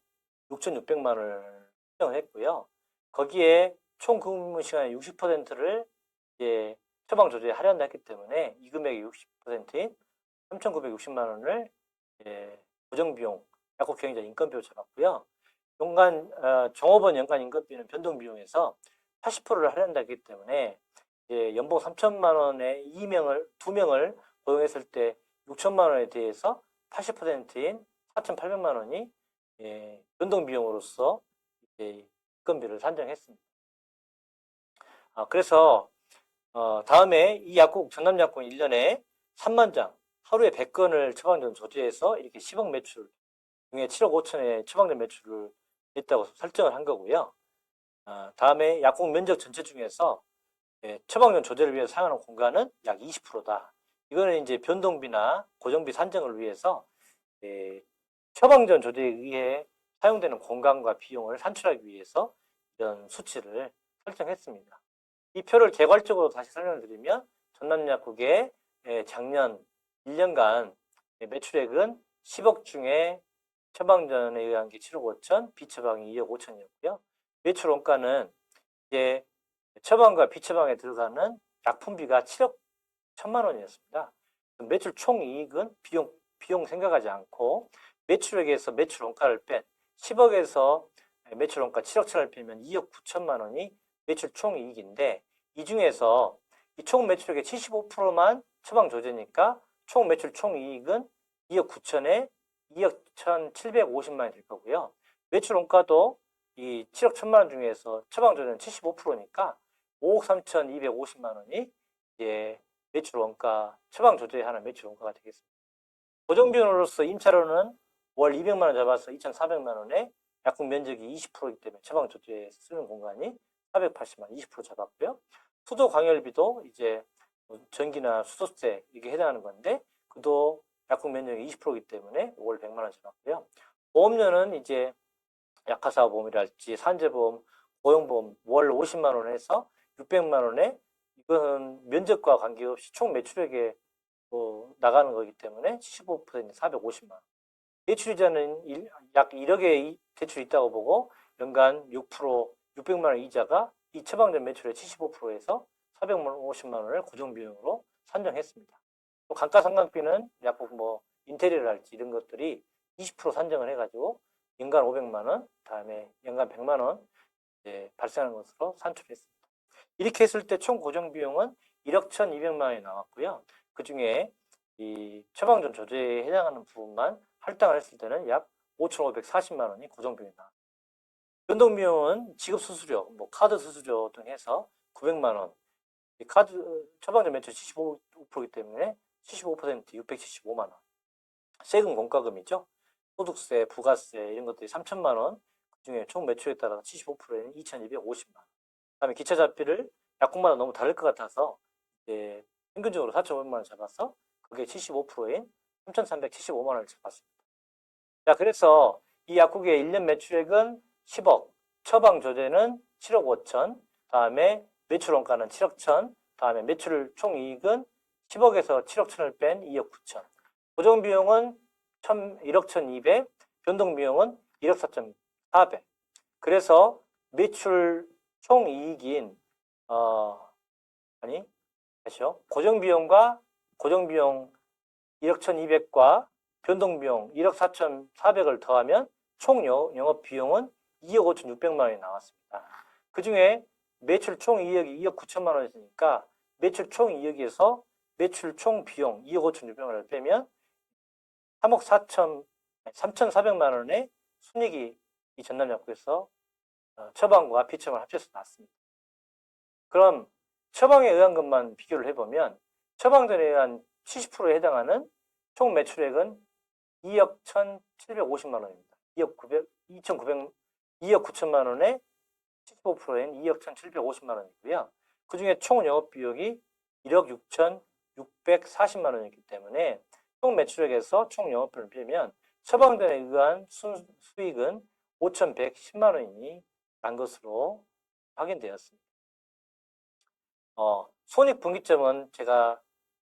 6,600만 원을 책정을 했고요. 거기에 총 근무 시간의 60%를 이제 처방 조제에 할애한다 했기 때문에 이 금액의 60%인 3,960만 원을 고정비용, 약국 경영자 인건비로 잡았고요. 종업원 연간 인건비는 변동비용에서 80%를 할애한다 했기 때문에 연봉 3천만 원에 2명을 고용했을 때 6천만 원에 대해서 80%인 4,800만 원이 변동비용으로서 인건비를 산정했습니다. 그래서 다음에 이 약국, 전남약국은 1년에 3만 장, 하루에 100건을 처방전 조제해서 이렇게 10억 매출 중에 7억 5천의 처방전 매출을 냈다고 설정을 한 거고요. 다음에 약국 면적 전체 중에서 처방전 조제를 위해서 사용하는 공간은 약 20%다. 이거는 이제 변동비나 고정비 산정을 위해서 처방전 조제에 의해 사용되는 공간과 비용을 산출하기 위해서 이런 수치를 설정했습니다. 이 표를 개괄적으로 다시 설명을 드리면 전남약국의 작년 1년간 매출액은 10억 중에 처방전에 의한 게 7억 5천, 비처방이 2억 5천이었고요. 매출 원가는 이제 처방과 비처방에 들어가는 약품비가 7억 1천만 원이었습니다. 매출 총이익은 비용 생각하지 않고 매출액에서 매출 원가를 뺀 10억에서 매출 원가 7억 천을 빼면 2억 9천만 원이 매출 총이익인데 이 중에서 이 총 매출액의 75%만 처방 조제니까 총 매출 총이익은 2억 9천에 2억 1,750만 원이 될 거고요. 매출 원가도 이 7억 1천만 원 중에서 처방 조제는 75%니까 5억 3,250만 원이 매출 원가, 처방 조제하는 매출 원가가 되겠습니다. 고정비용으로서 임차료는 월 200만 원 잡아서 2,400만 원에 약국 면적이 20%이기 때문에 처방 조제에 쓰는 공간이 480만 원, 20% 잡았고요. 수도 광열비도 이제 전기나 수도세 이게 해당하는 건데 그도 약국 면적이 20%이기 때문에 월 100만 원 정하고요. 보험료는 이제 약화사고 보험이랄지 산재보험, 고용보험 월 50만 원에서 600만 원에 이건 면적과 관계없이 총 매출액에 나가는 거기 때문에 75% 450만 원. 대출이자는 약 1억의 대출이 있다고 보고 연간 6%, 600만 원 이자가 이 처방전 매출의 75%에서 450만 원을 고정비용으로 산정했습니다. 또 감가상각비는 약국 인테리어랄지 이런 것들이 20% 산정을 해가지고 연간 500만 원, 다음에 연간 100만 원 발생하는 것으로 산출했습니다. 이렇게 했을 때 총 고정비용은 1억 1,200만 원이 나왔고요. 그 중에 이 처방전 조제에 해당하는 부분만 할당을 했을 때는 약 5,540만 원이 고정비용이 나왔습니다. 변동비용은 지급수수료, 카드 수수료 등 해서 900만 원. 카드 처방전 매출 75%이기 때문에 75% 675만 원. 세금 공과금이죠. 소득세, 부가세 이런 것들이 3천만 원. 그중에 총 매출에 따라서 75%에는 2,250만 원. 그다음에 기차 잡비를 약국마다 너무 다를 것 같아서 이제 평균적으로 4,500만 원 잡아서 그게 75%인 3,375만 원을 잡았습니다. 자, 그래서 이 약국의 1년 매출액은 10억, 처방 조제는 7억 5천, 다음에 매출 원가는 7억 1천, 다음에 매출 총 이익은 10억에서 7억 1천을 뺀 2억 9천. 고정 비용은 1억 1,200, 변동 비용은 1억 4,400. 그래서 매출 총 이익인 고정 비용과 고정 비용 1억 1,200과 변동 비용 1억 4,400을 더하면 총 영업 비용은 2억 5,600만 원이 나왔습니다. 그 중에 매출 총 이익이 2억 9천만 원이니까 매출 총 이익에서 매출 총 비용 2억 5,600만 원을 빼면 3억 3,400만 원의 순이익이 이 전남약국에서 처방과 비처방을 합쳐서 났습니다. 그럼 처방에 의한 것만 비교를 해보면 처방전에 의한 70%에 해당하는 총 매출액은 2억 1,750만 원입니다. 2억 9천만 원에 75%인 2억 1,750만 원이고요. 그 중에 총 영업비용이 1억 6,640만 원이기 때문에 총 매출액에서 총 영업비용을 빼면 처방전에 의한 수익은 5,110만 원이 난 것으로 확인되었습니다. 손익분기점은 제가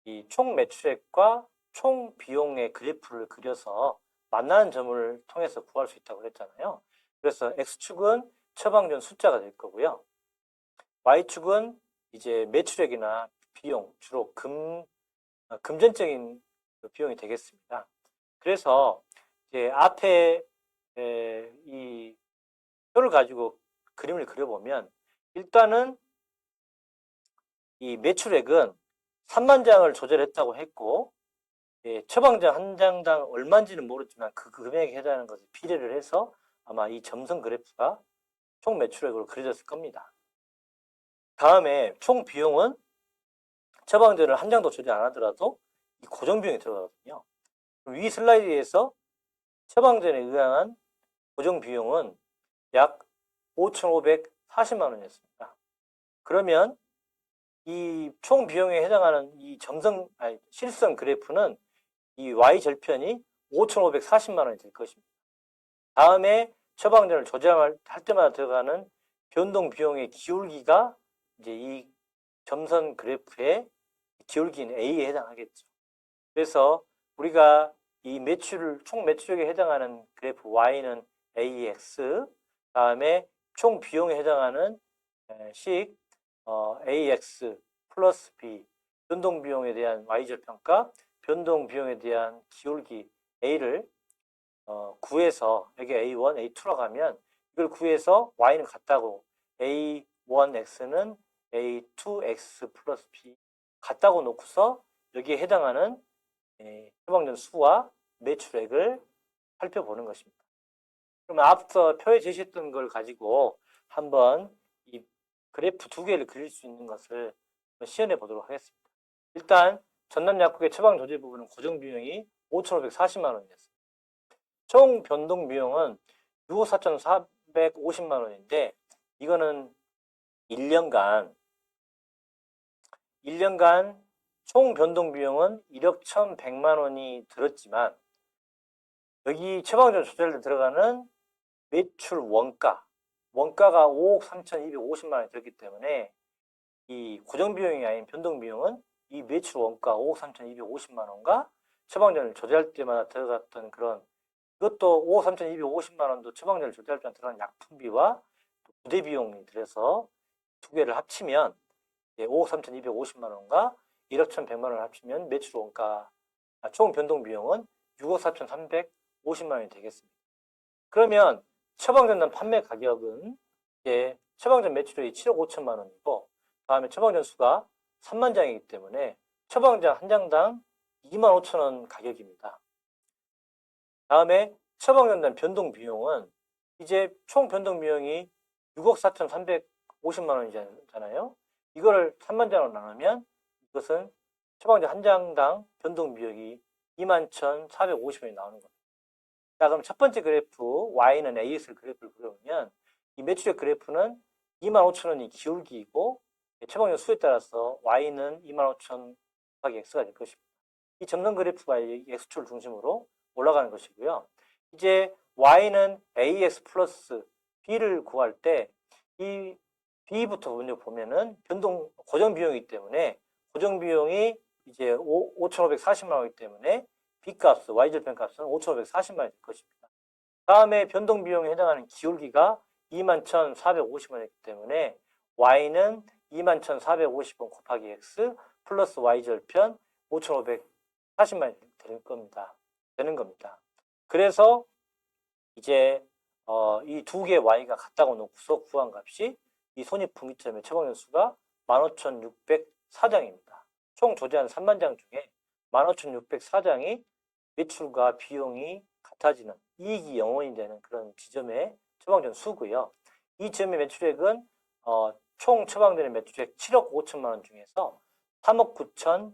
이 총 매출액과 총 비용의 그래프를 그려서 만나는 점을 통해서 구할 수 있다고 했잖아요. 그래서 X축은 처방전 숫자가 될 거고요. Y축은 이제 매출액이나 비용, 주로 금전적인 비용이 되겠습니다. 그래서 이제 앞에 이 표를 가지고 그림을 그려보면 일단은 이 매출액은 3만 장을 조절했다고 했고 처방전 한 장당 얼마인지는 모르지만 그 금액에 해당하는 것을 비례를 해서 아마 이 점선 그래프가 총 매출액으로 그려졌을 겁니다. 다음에 총 비용은 처방전을 한 장도 조절 안 하더라도 이 고정 비용이 들어가거든요. 위 슬라이드에서 처방전에 의한 고정 비용은 약 5,540만 원이었습니다. 그러면 이 총 비용에 해당하는 이 실선 그래프는 이 Y 절편이 5,540만 원이 될 것입니다. 다음에 처방전을 조절할 때마다 들어가는 변동 비용의 기울기가 이제 이 점선 그래프의 기울기인 A에 해당하겠죠. 그래서 우리가 이 총 매출액에 해당하는 그래프 Y는 AX, 다음에 총 비용에 해당하는 식 AX 플러스 B, 변동 비용에 대한 Y절편과 변동 비용에 대한 기울기 A를 구해서 여기 A1, A2라고 하면 이걸 구해서 Y는 같다고 A1X는 A2X 플러스 B 같다고 놓고서 여기에 해당하는 처방전 수와 매출액을 살펴보는 것입니다. 그러면 앞서 표에 제시했던 걸 가지고 한번 이 그래프 두 개를 그릴 수 있는 것을 시연해 보도록 하겠습니다. 일단 전남약국의 처방 조제 부분은 고정 비용이 5,540만 원이었습니다. 총 변동 비용은 6억 4,450만 원인데 이거는 1년간 총 변동 비용은 1억 1,100만 원이 들었지만 여기 처방전 조달에 들어가는 매출 원가가 5억 3,250만 원이 들었기 때문에 이 고정 비용이 아닌 변동 비용은 이 매출 원가 5억 3,250만 원과 처방전을 조달할 때마다 들어갔던 그런 이것도 5억 3,250만 원도 처방전을 조달할 때 들어간 약품비와 부대 비용이 들어서 두 개를 합치면 5억 3,250만 원과 1억 1,100만 원을 합치면 매출 원가 총 변동 비용은 6억 4,350만 원이 되겠습니다. 그러면 처방전단 판매 가격은 처방전 매출액이 7억 5천만 원이고 다음에 처방전 수가 3만 장이기 때문에 처방전 한 장당 2만 5천 원 가격입니다. 다음에 처방전단 변동 비용은 이제 총 변동 비용이 6억 4,350만 원이잖아요. 이거를 3만 장으로 나누면 이것은 처방전 한 장당 변동 비용이 21,450원이 나오는 겁니다. 자, 그럼 첫 번째 그래프 Y는 AS 그래프를 그려보면 이 매출액 그래프는 25,000원이 기울기이고 처방전 수에 따라서 Y는 25,000 곱하기 X가 될 것입니다. 이 접는 그래프가 X축을 중심으로 올라가는 것이고요. 이제 Y는 AX 플러스 B를 구할 때 이 B부터 먼저 보면은 고정 비용이기 때문에 고정 비용이 이제 5,540만 원이기 때문에 B값, Y절편 값은 5,540만 원이 될 것입니다. 다음에 변동 비용에 해당하는 기울기가 21,450원이기 때문에 Y는 21,450원 곱하기 X 플러스 Y절편 5,540만 원이 되는 겁니다. 그래서 이제 이 두 개의 Y가 같다고 놓고서 구한 값이 이 손익분기점의 처방전 수가 15,604장입니다. 총 조제한 3만 장 중에 15,604장이 매출과 비용이 같아지는 이익이 0원이 되는 그런 지점의 처방전 수고요. 이 지점의 매출액은 총 처방전의 매출액 7억 5천만 원 중에서 3억 9천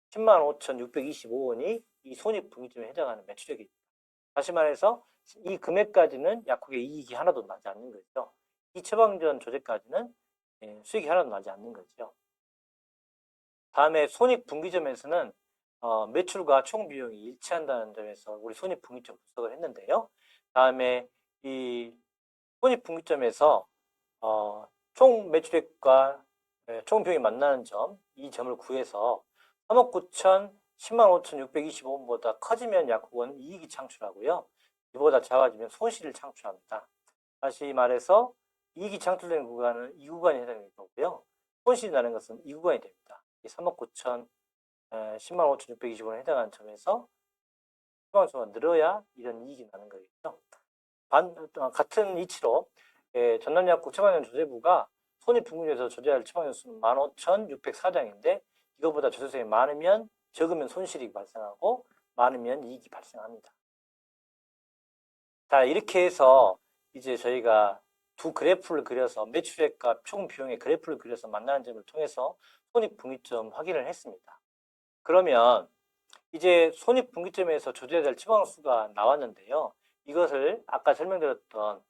10만 5,625원이 이 손익분기점에 해당하는 매출액입니다. 다시 말해서 이 금액까지는 약국의 이익이 하나도 나지 않는 거죠. 이 처방전 조제까지는 수익이 하나도 나지 않는 거죠. 다음에 손익분기점에서는 매출과 총 비용이 일치한다는 점에서 우리 손익분기점 분석을 했는데요. 다음에 이 손익분기점에서 총 매출액과 총 비용이 만나는 점, 이 점을 구해서 3억 9천 10만 5,625원보다 커지면 약국은 이익이 창출하고요. 이보다 작아지면 손실을 창출합니다. 다시 말해서 이익이 창출되는 구간은 이 구간이 해당되는 거고요. 손실이 나는 것은 이 구간이 됩니다. 3억 9천 10만 5,620원에 해당하는 점에서 처방수가 늘어야 이런 이익이 나는 거겠죠. 같은 이치로 전남약국 처방전 조제부가 손익분기점에서 조제할 처방전 수는 15,604장인데 이거보다 조제수이 많으면 적으면 손실이 발생하고 많으면 이익이 발생합니다. 자, 이렇게 해서 이제 저희가 두 그래프를 그려서 매출액과 총 비용의 그래프를 그려서 만나는 점을 통해서 손익분기점 확인을 했습니다. 그러면 이제 손익분기점에서 조제해야 될 처방수가 나왔는데요. 이것을 아까 설명드렸던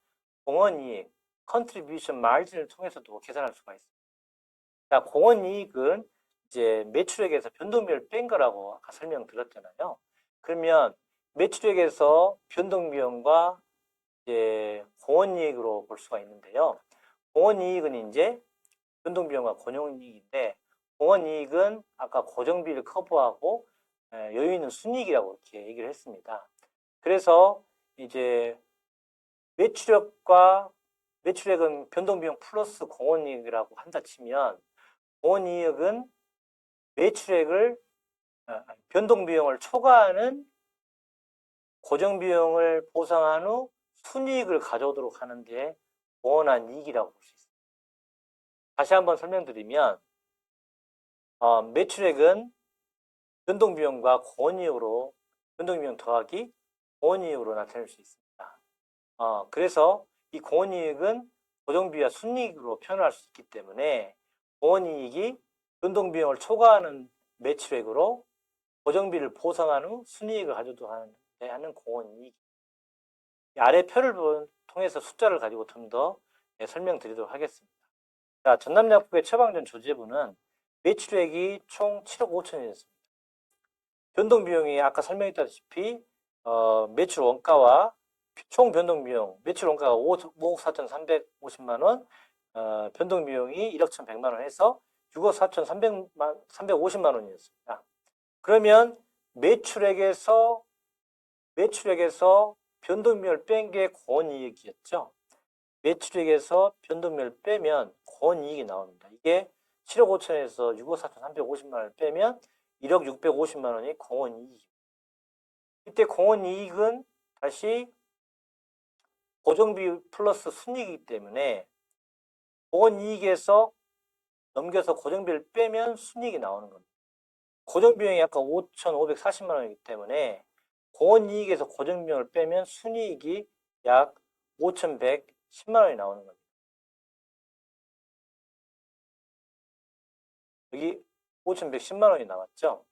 공헌이익, 컨트리뷰션 마진을 통해서도 계산할 수가 있습니다. 자, 공헌이익은 이제 매출액에서 변동비를 뺀 거라고 아까 설명드렸잖아요. 그러면 매출액에서 변동비용과 이제 공헌이익으로 볼 수가 있는데요. 공헌이익은 이제 변동비용과 고정이익인데 공헌이익은 아까 고정비를 커버하고 여유 있는 순이익이라고 이렇게 얘기를 했습니다. 그래서 이제 매출액은 변동비용 플러스 공헌이익이라고 한다 치면 공헌이익은 매출액을 변동비용을 초과하는 고정비용을 보상한 후 순이익을 가져오도록 하는 게 공헌한 이익이라고 볼 수 있습니다. 다시 한번 설명드리면 매출액은 변동비용과 공헌이익으로 변동비용 더하기 공헌이익으로 나타낼 수 있습니다. 그래서 이 공헌이익은 고정비와 순이익으로 표현할 수 있기 때문에 공헌이익이 변동비용을 초과하는 매출액으로 고정비를 보상한 후 순이익을 가져도 하는 공헌이익. 아래 표를 통해서 숫자를 가지고 좀 더 설명드리도록 하겠습니다. 자, 전남약국의 처방전 조제부는 매출액이 총 7억 5천이었습니다. 변동 비용이 아까 설명했다시피 매출 원가와 총 변동 비용, 매출 원가가 5억 4,350만 원, 변동 비용이 1억 1,100만 원 해서 6억 4,350만 원이었습니다. 그러면 매출액에서 변동 비용을 뺀 게 권이익이었죠. 매출액에서 변동 비용을 빼면 권이익이 나옵니다. 이게 7억 5천에서 6억 4,350만 원을 빼면 1억 650만 원이 공원이익입니다. 이때 공원이익은 다시 고정비 플러스 순이익이기 때문에 공원이익에서 넘겨서 고정비를 빼면 순이익이 나오는 겁니다. 고정비용이 아까 5,540만 원이기 때문에 공원이익에서 고정비용을 빼면 순이익이 약 5,110만 원이 나오는 겁니다. 여기 5,110만 원이 나왔죠.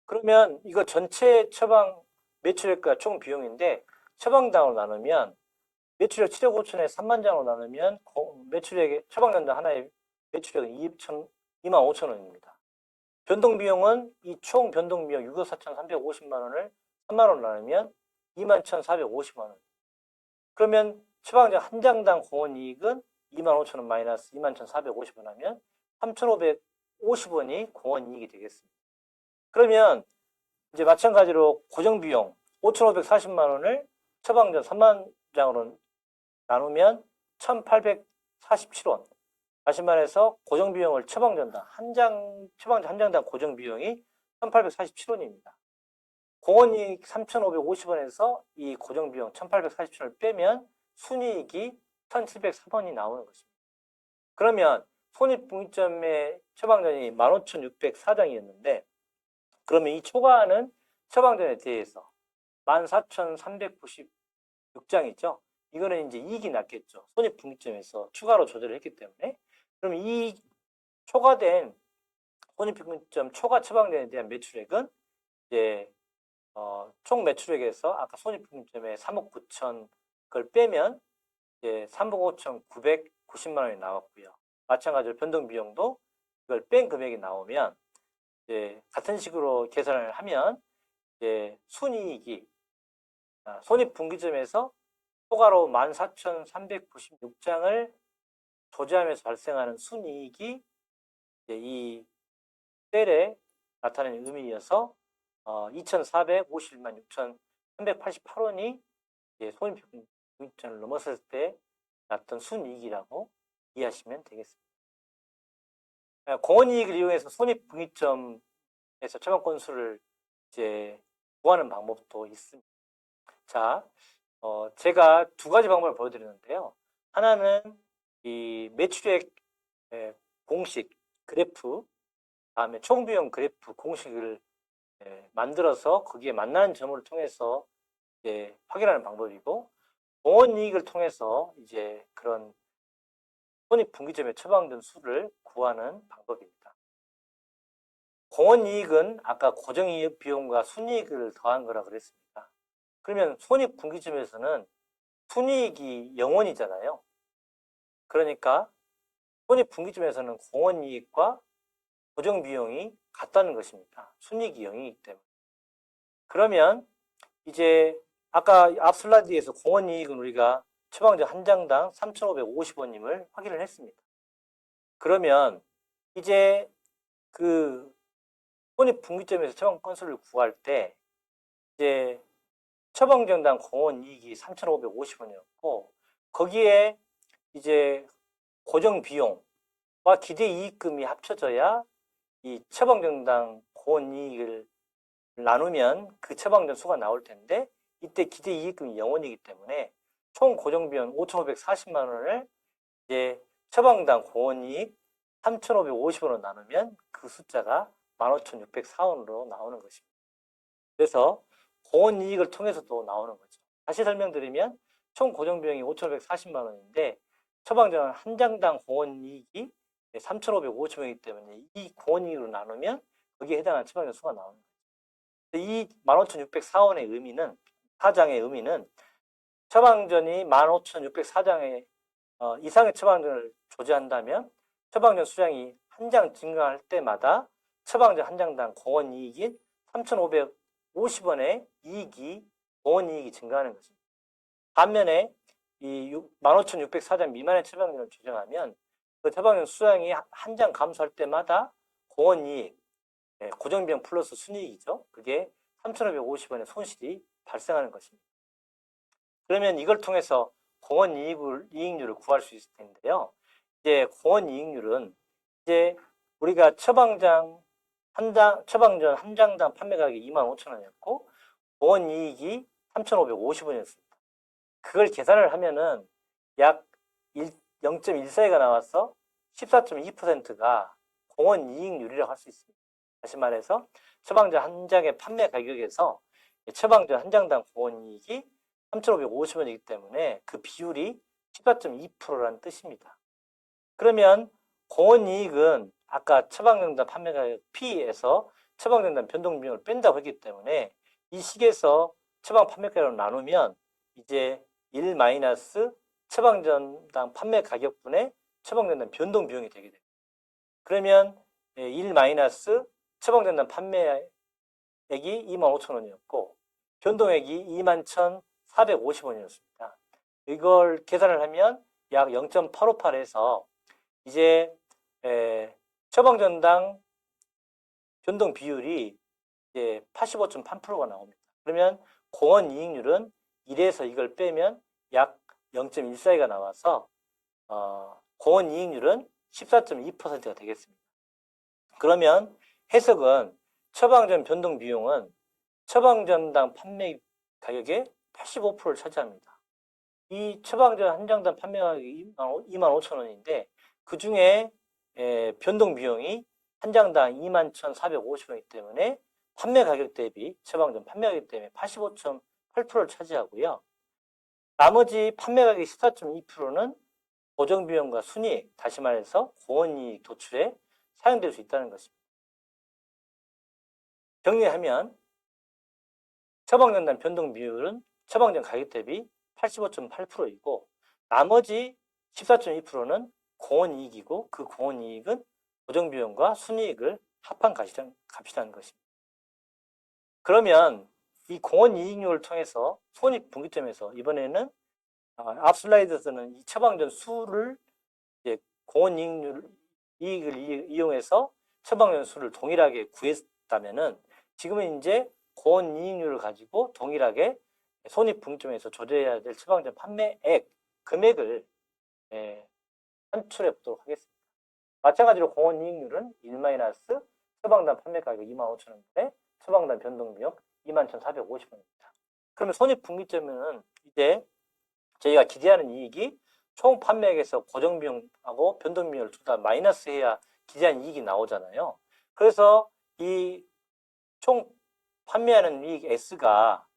그러면 이거 전체 처방 매출액과 총 비용인데 처방당으로 나누면 매출액 7억 5천에 3만 장으로 나누면 매출액 처방전당 하나의 매출액은 2만 5천 원입니다. 변동비용은 이 총 변동비용 6억 4,350만 원을 3만 원으로 나누면 2만 1,450만 원. 그러면 처방전 한 장당 공원이익은 2만 5천 원 마이너스 2만 1,450원 하면 3,550원이 공원이익이 되겠습니다. 그러면 이제 마찬가지로 고정비용 5,540만 원을 처방전 3만 장으로 나누면 1,847원. 다시 말해서 고정비용을 처방전 한 장당 고정비용이 1,847원입니다. 공원이익 3,550원에서 이 고정비용 1,847원을 빼면 순이익이 1,703원이 나오는 것입니다. 그러면 손익분기점의 처방전이 15,604장이었는데 그러면 이 초과하는 처방전에 대해서 14,396장이죠. 이거는 이제 이익이 났겠죠. 손익분기점에서 추가로 조절을 했기 때문에. 그럼 이 초과된 손익분기점 초과 처방전에 대한 매출액은 이제 총 매출액에서 아까 손익분기점에 3억 9천 그걸 빼면 이제 3억 5,990만 원이 나왔고요. 마찬가지로 변동 비용도 이걸 뺀 금액이 나오면 이제 같은 식으로 계산을 하면 이제 순이익이 손익분기점에서 초과로 14,396장을 조제하면서 발생하는 순이익이 이제 이 셀에 나타내는 의미여서 2,451만 6,388원이 손익분기점을 넘었을 때 났던 순이익이라고 이해하시면 되겠습니다. 공원이익을 이용해서 손익분기점에서 처방 건수를 이제 구하는 방법도 있습니다. 자, 제가 두 가지 방법을 보여드렸는데요. 하나는 이 매출액 공식 그래프, 다음에 총비용 그래프 공식을 만들어서 거기에 만나는 점을 통해서 이제 확인하는 방법이고, 공원이익을 통해서 이제 그런 손익분기점의 처방전 수를 구하는 방법입니다. 공원이익은 아까 고정이익 비용과 순이익을 더한 거라 그랬습니다. 그러면 손익분기점에서는 순이익이 0원이잖아요. 그러니까 손익분기점에서는 공원이익과 고정비용이 같다는 것입니다. 순이익이 0이기 때문에. 그러면 이제 아까 앞 슬라이드에서 공원이익은 우리가 처방전 한 장당 3,550원임을 확인을 했습니다. 그러면 이제 그 손익분기점에서 처방 건수를 구할 때 이제 처방전당 공원이익이 3,550원이었고 거기에 이제 고정비용과 기대이익금이 합쳐져야 이 처방전당 공원이익을 나누면 그 처방전 수가 나올 텐데 이때 기대이익금이 0원이기 때문에 총 고정비용 5,540만 원을 이제 처방당 공원이익 3,550원으로 나누면 그 숫자가 15,604원으로 나오는 것입니다. 그래서 공원이익을 통해서도 나오는 거죠. 다시 설명드리면 총 고정비용이 5,540만 원인데 처방전 한 장당 공원이익이 3,550원이기 때문에 이 공원이익으로 나누면 거기에 해당하는 처방전 수가 나오는 거죠. 이 15,604원의 의미는 4장의 의미는 처방전이 15,604장의 이상의 처방전을 조제한다면 처방전 수량이 한 장 증가할 때마다 처방전 한 장당 공원 이익인 3,550원의 이익이 공원 이익이 증가하는 것입니다. 반면에 이 15,604장 미만의 처방전을 조정하면 그 처방전 수량이 한 장 감소할 때마다 공원 이익, 고정비용 플러스 순이익이죠. 그게 3,550원의 손실이 발생하는 것입니다. 그러면 이걸 통해서 공원 이익률을 구할 수 있을 텐데요. 이제 공원 이익률은 이제 우리가 처방전 한 장당 판매 가격이 25,000원이었고 공원 이익이 3,550원이었습니다. 그걸 계산을 하면은 약 0.14가 나와서 14.2%가 공원 이익률이라고 할 수 있습니다. 다시 말해서 처방전 한 장의 판매 가격에서 처방전 한 장당 공원 이익이 3,550원이기 때문에 그 비율이 14.2%라는 뜻입니다. 그러면 공원 이익은 아까 처방전당 판매 가격 P에서 처방전당 변동 비용을 뺀다고 했기 때문에 이 식에서 처방 판매 가격을 나누면 이제 1 마이너스 처방전당 판매 가격분의 처방전당 변동 비용이 되게 됩니다. 그러면 1 마이너스 처방전당 판매액이 25,000원이었고 변동액이 21,450원이었습니다. 이걸 계산을 하면 약 0.858에서 이제 처방전당 변동 비율이 이제 85.8%가 나옵니다. 그러면 공원 이익률은 1에서 이걸 빼면 약 0.14가 나와서 공원 이익률은 14.2%가 되겠습니다. 그러면 해석은 처방전 변동 비용은 처방전당 판매 가격의 85%를 차지합니다. 이 처방전 한 장당 판매 가격이 25,000원인데 그 중에 변동 비용이 한 장당 21,450원이기 때문에 판매 가격 대비 처방전 판매 가격 때문에 85.8%를 차지하고요. 나머지 판매 가격의 14.2%는 고정비용과 순이익, 다시 말해서 공원이익 도출에 사용될 수 있다는 것입니다. 정리하면 처방전당 변동 비율은 처방전 가격 대비 85.8%이고 나머지 14.2%는 공원이익이고 그 공원이익은 고정비용과 순이익을 합한 값이라는 것입니다. 그러면 이 공원이익률을 통해서 손익분기점에서 이번에는 앞 슬라이드에서는 이 처방전 수를 이제 공원이익을 이용해서 처방전 수를 동일하게 구했다면은 지금은 이제 공원이익률을 가지고 동일하게 손익분기점에서 조절해야 될 처방전 판매액 금액을 산출해 보도록 하겠습니다. 마찬가지로 공원이익률은 1 마이너스 처방단 판매 가격 25,000원인데 처방단 변동비용 21,450원입니다. 그러면 손익분기점은 이제 저희가 기대하는 이익이 총 판매액에서 고정비용하고 변동비용을 둘 다 마이너스 해야 기대한 이익이 나오잖아요. 그래서 이 총 판매하는 이익 S가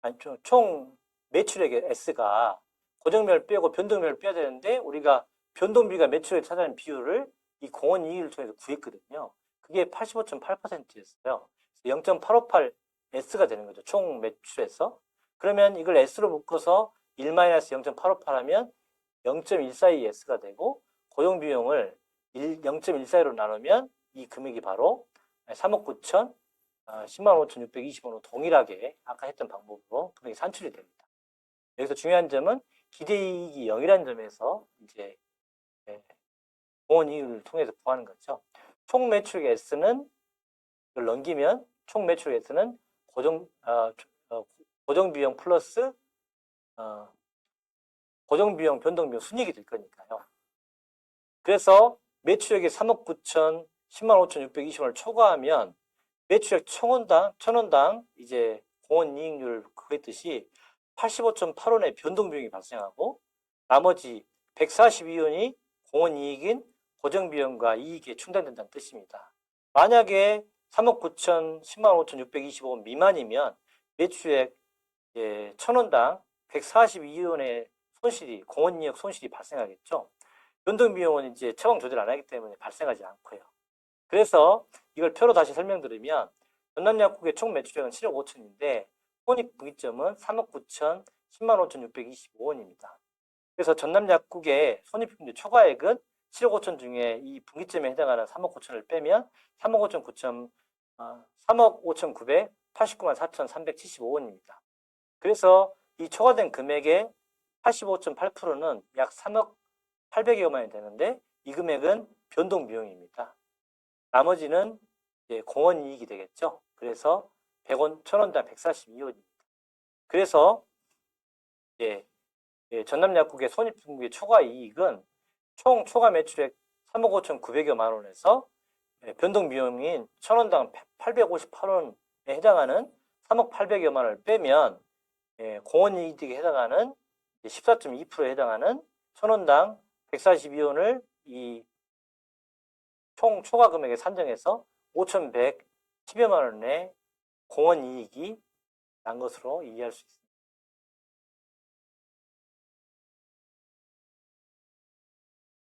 아니 총 매출액의 S가 고정비용을 빼고 변동비용을 빼야 되는데 우리가 변동비가 매출액에 차지하는 비율을 이 공원 이익을 통해서 구했거든요. 그게 85.8%였어요. 0.858 S가 되는 거죠. 총 매출에서. 그러면 이걸 S로 묶어서 1-0.858 하면 0.142 S가 되고 고정비용을 0.142로 나누면 이 금액이 바로 3억 9천 105,620원으로 동일하게 아까 했던 방법으로 금액이 산출이 됩니다. 여기서 중요한 점은 기대이익이 0이라는 점에서 이제 공원 이익을 통해서 구하는 거죠. 총 매출액 S는 이걸 넘기면 총 매출액 S는 고정비용 플러스 고정비용, 변동비용 순이익이 될 거니까요. 그래서 매출액이 3억 9천 105,620원을 초과하면 매출액 1,000원당 이제 공원 이익률을 구했듯이 85.8원의 변동비용이 발생하고 나머지 142원이 공원 이익인 고정비용과 이익에 충당된다는 뜻입니다. 만약에 3억 9천 105,625원 미만이면 매출액 1,000원당 142원의 손실이 공원 이익 손실이 발생하겠죠. 변동비용은 이제 처방 조절 안 하기 때문에 발생하지 않고요. 그래서 이걸 표로 다시 설명드리면 전남약국의 총 매출액은 7억 5천인데 손익분기점은 3억 9천 105,625원입니다. 그래서 전남약국의 손익분기 초과액은 7억 5천 중에 이 분기점에 해당하는 3억 5천을 빼면 3억 5천 9천 3억 5천 989만 4,375원입니다. 그래서 이 초과된 금액의 85.8%는 약 3억 800여만 원이 되는데 이 금액은 변동 비용입니다. 나머지는 이제 공원 이익이 되겠죠. 그래서 100원, 1,000원당 142원입니다. 그래서 전남 약국의 손익분기 초과 이익은 총 초과 매출액 3억 5,900여만 원에서 변동 비용인 1,000원당 858원에 해당하는 3억 800여만 원을 빼면 공원 이익에 해당하는 14.2%에 해당하는 1,000원당 142원을 이 총 초과 금액에 산정해서 5,110여만 원의 공원 이익이 난 것으로 이해할 수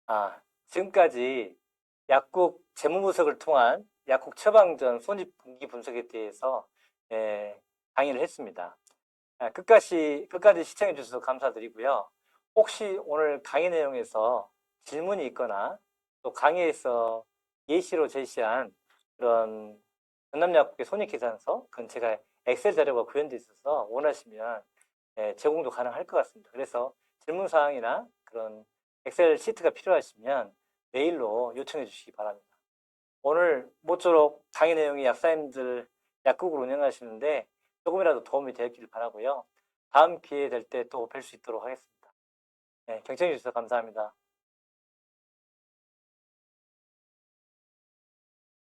있습니다. 지금까지 약국 재무분석을 통한 약국 처방 전 손익분기 분석에 대해서 강의를 했습니다. 끝까지 시청해 주셔서 감사드리고요. 혹시 오늘 강의 내용에서 질문이 있거나 또 강의에서 예시로 제시한 그런 전남약국의 손익계산서, 그건 제가 엑셀 자료가 구현되어 있어서 원하시면 제공도 가능할 것 같습니다. 그래서 질문사항이나 그런 엑셀 시트가 필요하시면 메일로 요청해 주시기 바랍니다. 오늘 모쪼록 강의 내용이 약사님들 약국을 운영하시는데 조금이라도 도움이 되었길 바라고요. 다음 기회 될 때 또 뵐 수 있도록 하겠습니다. 경청해 주셔서 감사합니다.